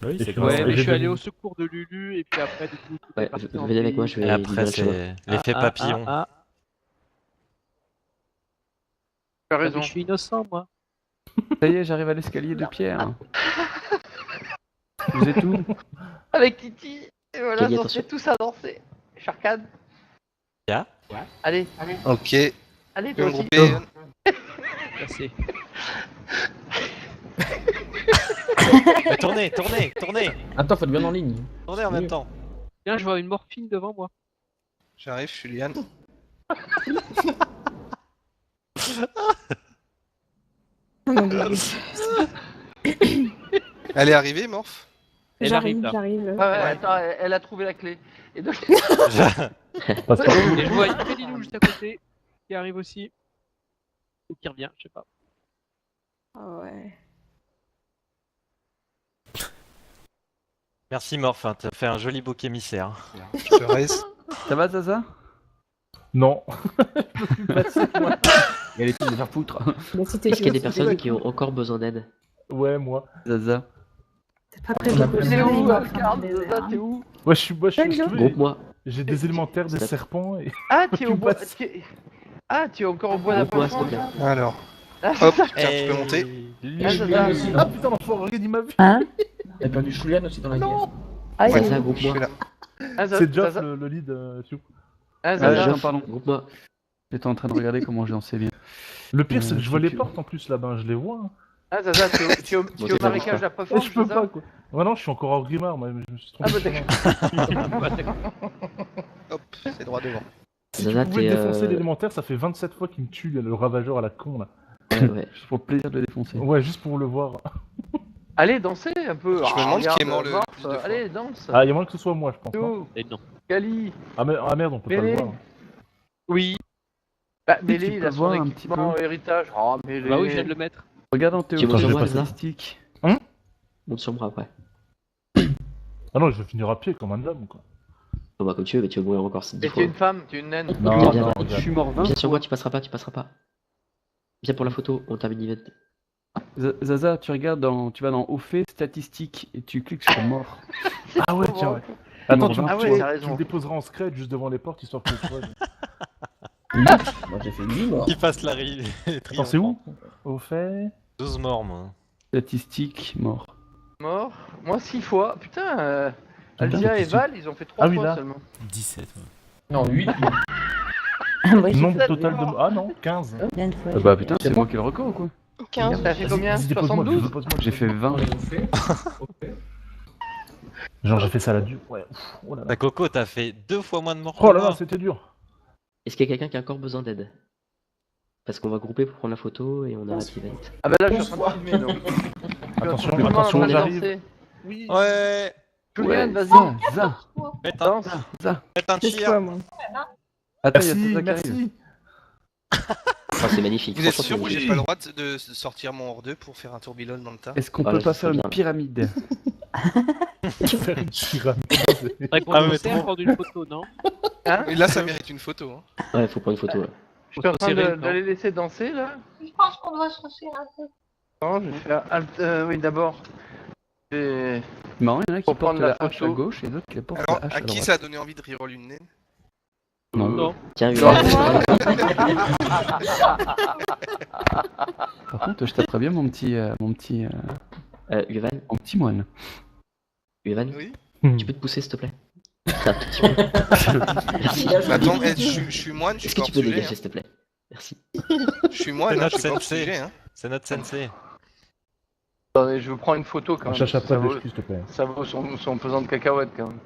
Oui, c'est Et comme Ouais, Ouais, ça. mais j'ai je suis allé devenu. au secours de Lulu et puis après, du coup, tout est Ouais, parti en venez avec moi, vrille. je vais Et libérer après, le chemin. c'est l'effet papillon. Tu as Mais raison. je suis innocent, moi. Ça y est, j'arrive à l'escalier de pierre. Vous êtes où? Avec Titi, et voilà, Kali, on attention. fait tous à danser. Charcade. Ya. Allez, Ok. allez, Tu toi peux me aussi. grouper. Merci. Mais tournez Attends, faut être bien en ligne. en même temps. Tiens, je vois une morphine devant moi. J'arrive, je suis Liane. Elle est arrivée, Morph? Elle arrive, là. J'arrive. Ouais, attends, elle a trouvé la clé. Et donc, Passe par où? Et je vois Lilou juste à côté qui arrive aussi. Ou qui revient, je sais pas. Ah ouais. Merci Morph, hein, t'as fait un joli bouc émissaire. Je te reste. Ça va, Zaza? Non. Elle est de faire foutre. Mais si t'es Est-ce qu'il y a des sûr, personnes qui ont encore besoin d'aide? Ouais, moi. Zaza. c'est pas prévu. t'es où, Ouais, Asgard? Zaza, t'es où? Ouais, je suis. Si tu veux, Groupe-moi. j'ai des élémentaires des serpents et. Ah, tu es au Tu bois. passes. Ah, tu es encore au bois Groupe-moi, s'il te d'appoint. plaît. Alors, Ah, hop, c'est ça. tiens, tu peux monter. Ah, Zaza. Ah putain, l'enfoiré, il m'a vu. T'as perdu Julian aussi dans la guerre. Ah, il y a- Zaza, Je groupe-moi. suis là. Ah, Zaza. C'est Geoff Zaza. le lead, Fiu. Ah, Ah, Zaza. non, pardon. Groupe-moi. J'étais en train de regarder comment je dansais bien. Le pire, c'est que je vois les tu- portes en plus là-bas, je les vois. Hein. Ah, Zaza, tu es au c'est pas marécage ça. à pas Et fort, je peux Zaza. pas quoi. Ouais, non, je suis encore en grimard, moi, je me suis Ah, trompé. bah d'accord. Hop, c'est droit devant. Si Zaza, tu pouvais t'es, défoncer l'élémentaire, ça fait 27 fois qu'il me tue, le ravageur à la con là. Ouais. Juste pour le plaisir de le défoncer. Ouais, juste pour le voir. Allez, dansez un peu. Je me demande qui est regarde, mort le Morph, plus de fois. Allez, danse. Ah, il y a moins que ce soit moi, je pense. Non Yo, Et non. Kali. Ah, mais... ah merde, on peut pas Mêlée. le voir. Oui. Bah, Tu Mélé, peux il a son voir un petit équipement peu. héritage. Oh, Mélé. Bah oui, je viens de le mettre. Regarde en Tu théorie montes sur les moi, Zaza statistiques. Monte sur moi après. Ah non, je vais finir à pied comme un homme, quoi. Oh bah comme tu veux, mais tu vas mourir encore 10 Et fois. t'es une femme, t'es une naine. Non, Viens, non, Je regarde. suis mort 20 Viens sur fois. moi, tu passeras pas, tu passeras pas. Viens pour la photo, on termine l'event. Zaza, tu regardes tu vas dans Au fait, statistiques, et tu cliques sur mort. Ah ouais, tiens, ouais. Attends, tu, Ah tu- ouais, tu- t'as tu raison. le déposeras en scred juste devant les portes, histoire que tu sois. Moi j'ai fait 8 morts. Qui passe la rive. Attends, c'est où? Au fait. 12 morts, moi. Statistiques, mort. Mort. Moi 6 fois. Putain, Putain, Aldia et c'est- Val, ils ont fait 3 Ah oui, fois là. seulement. 17. Ouais. Non, 8. Nombre total de. Ah non, 15. Bah putain, c'est C'est moi bon. qui ai le record ou quoi? 15. T'as fait combien? Vas-y, dépose-moi, 72? dépose-moi. J'ai fait 20. Genre, j'ai fait ça à la dure. Ouais. Oh là là. Ta Coco, t'as fait 2 fois moins de morts Oh que là là, moi. c'était dur. Est-ce qu'il y a quelqu'un qui a encore besoin d'aide? Parce qu'on va grouper pour prendre la photo et on arrête l'event. Ah bah là, je suis en train de filmer donc. Attention, Tout le monde en attention, train de j'arrive. danser. Oui. Ouais. Julien, vas-y. Za. Faites un, Danse. faites un C'est cheer. quoi, moi? Attends, il y a Merci, tout ça qui arrive. merci. Oh, c'est magnifique. Vous êtes Franchement, sûr que c'est j'ai magnifique. pas le droit de sortir mon hors 2 pour faire un tourbillon dans le tas? Est-ce qu'on Ah, peut là, pas ça faire serait une bien. pyramide? Faire une pyramide. Faudrait qu'on Ah, mais essaie trop. prendre une photo, non? Hein? Et là, ça mérite une photo. Hein. Ouais, faut prendre une photo là. Je suis en train Cyril, de non. les laisser danser là. Je pense qu'on doit se resserrer un peu. Non, je vais faire alt. Oui, d'abord. Et... C'est marrant, il y en a qui Pour portent prendre la la hache à photo. gauche et d'autres qui portent Alors, la hache à à qui droite. ça a donné envie de reroll une naine? Non. Non. Tiens, Non. Yovan. Par contre, je taperais bien mon petit moine. Yovan, Oui. tu peux te pousser s'il te plaît? Un tout petit peu. Merci. Mais attends, je suis moine, je Est-ce suis que pas tu peux hors sujet. dégager Hein. s'il te plaît? Merci. Je suis moine, C'est hein, notre je suis pas hors sensei. sujet. Hein. C'est notre sensei. Attendez, je vous prends une photo quand On même. cherche après ça des vaut, excuses, s'il te plaît. ça vaut son pesant de cacahuètes quand même.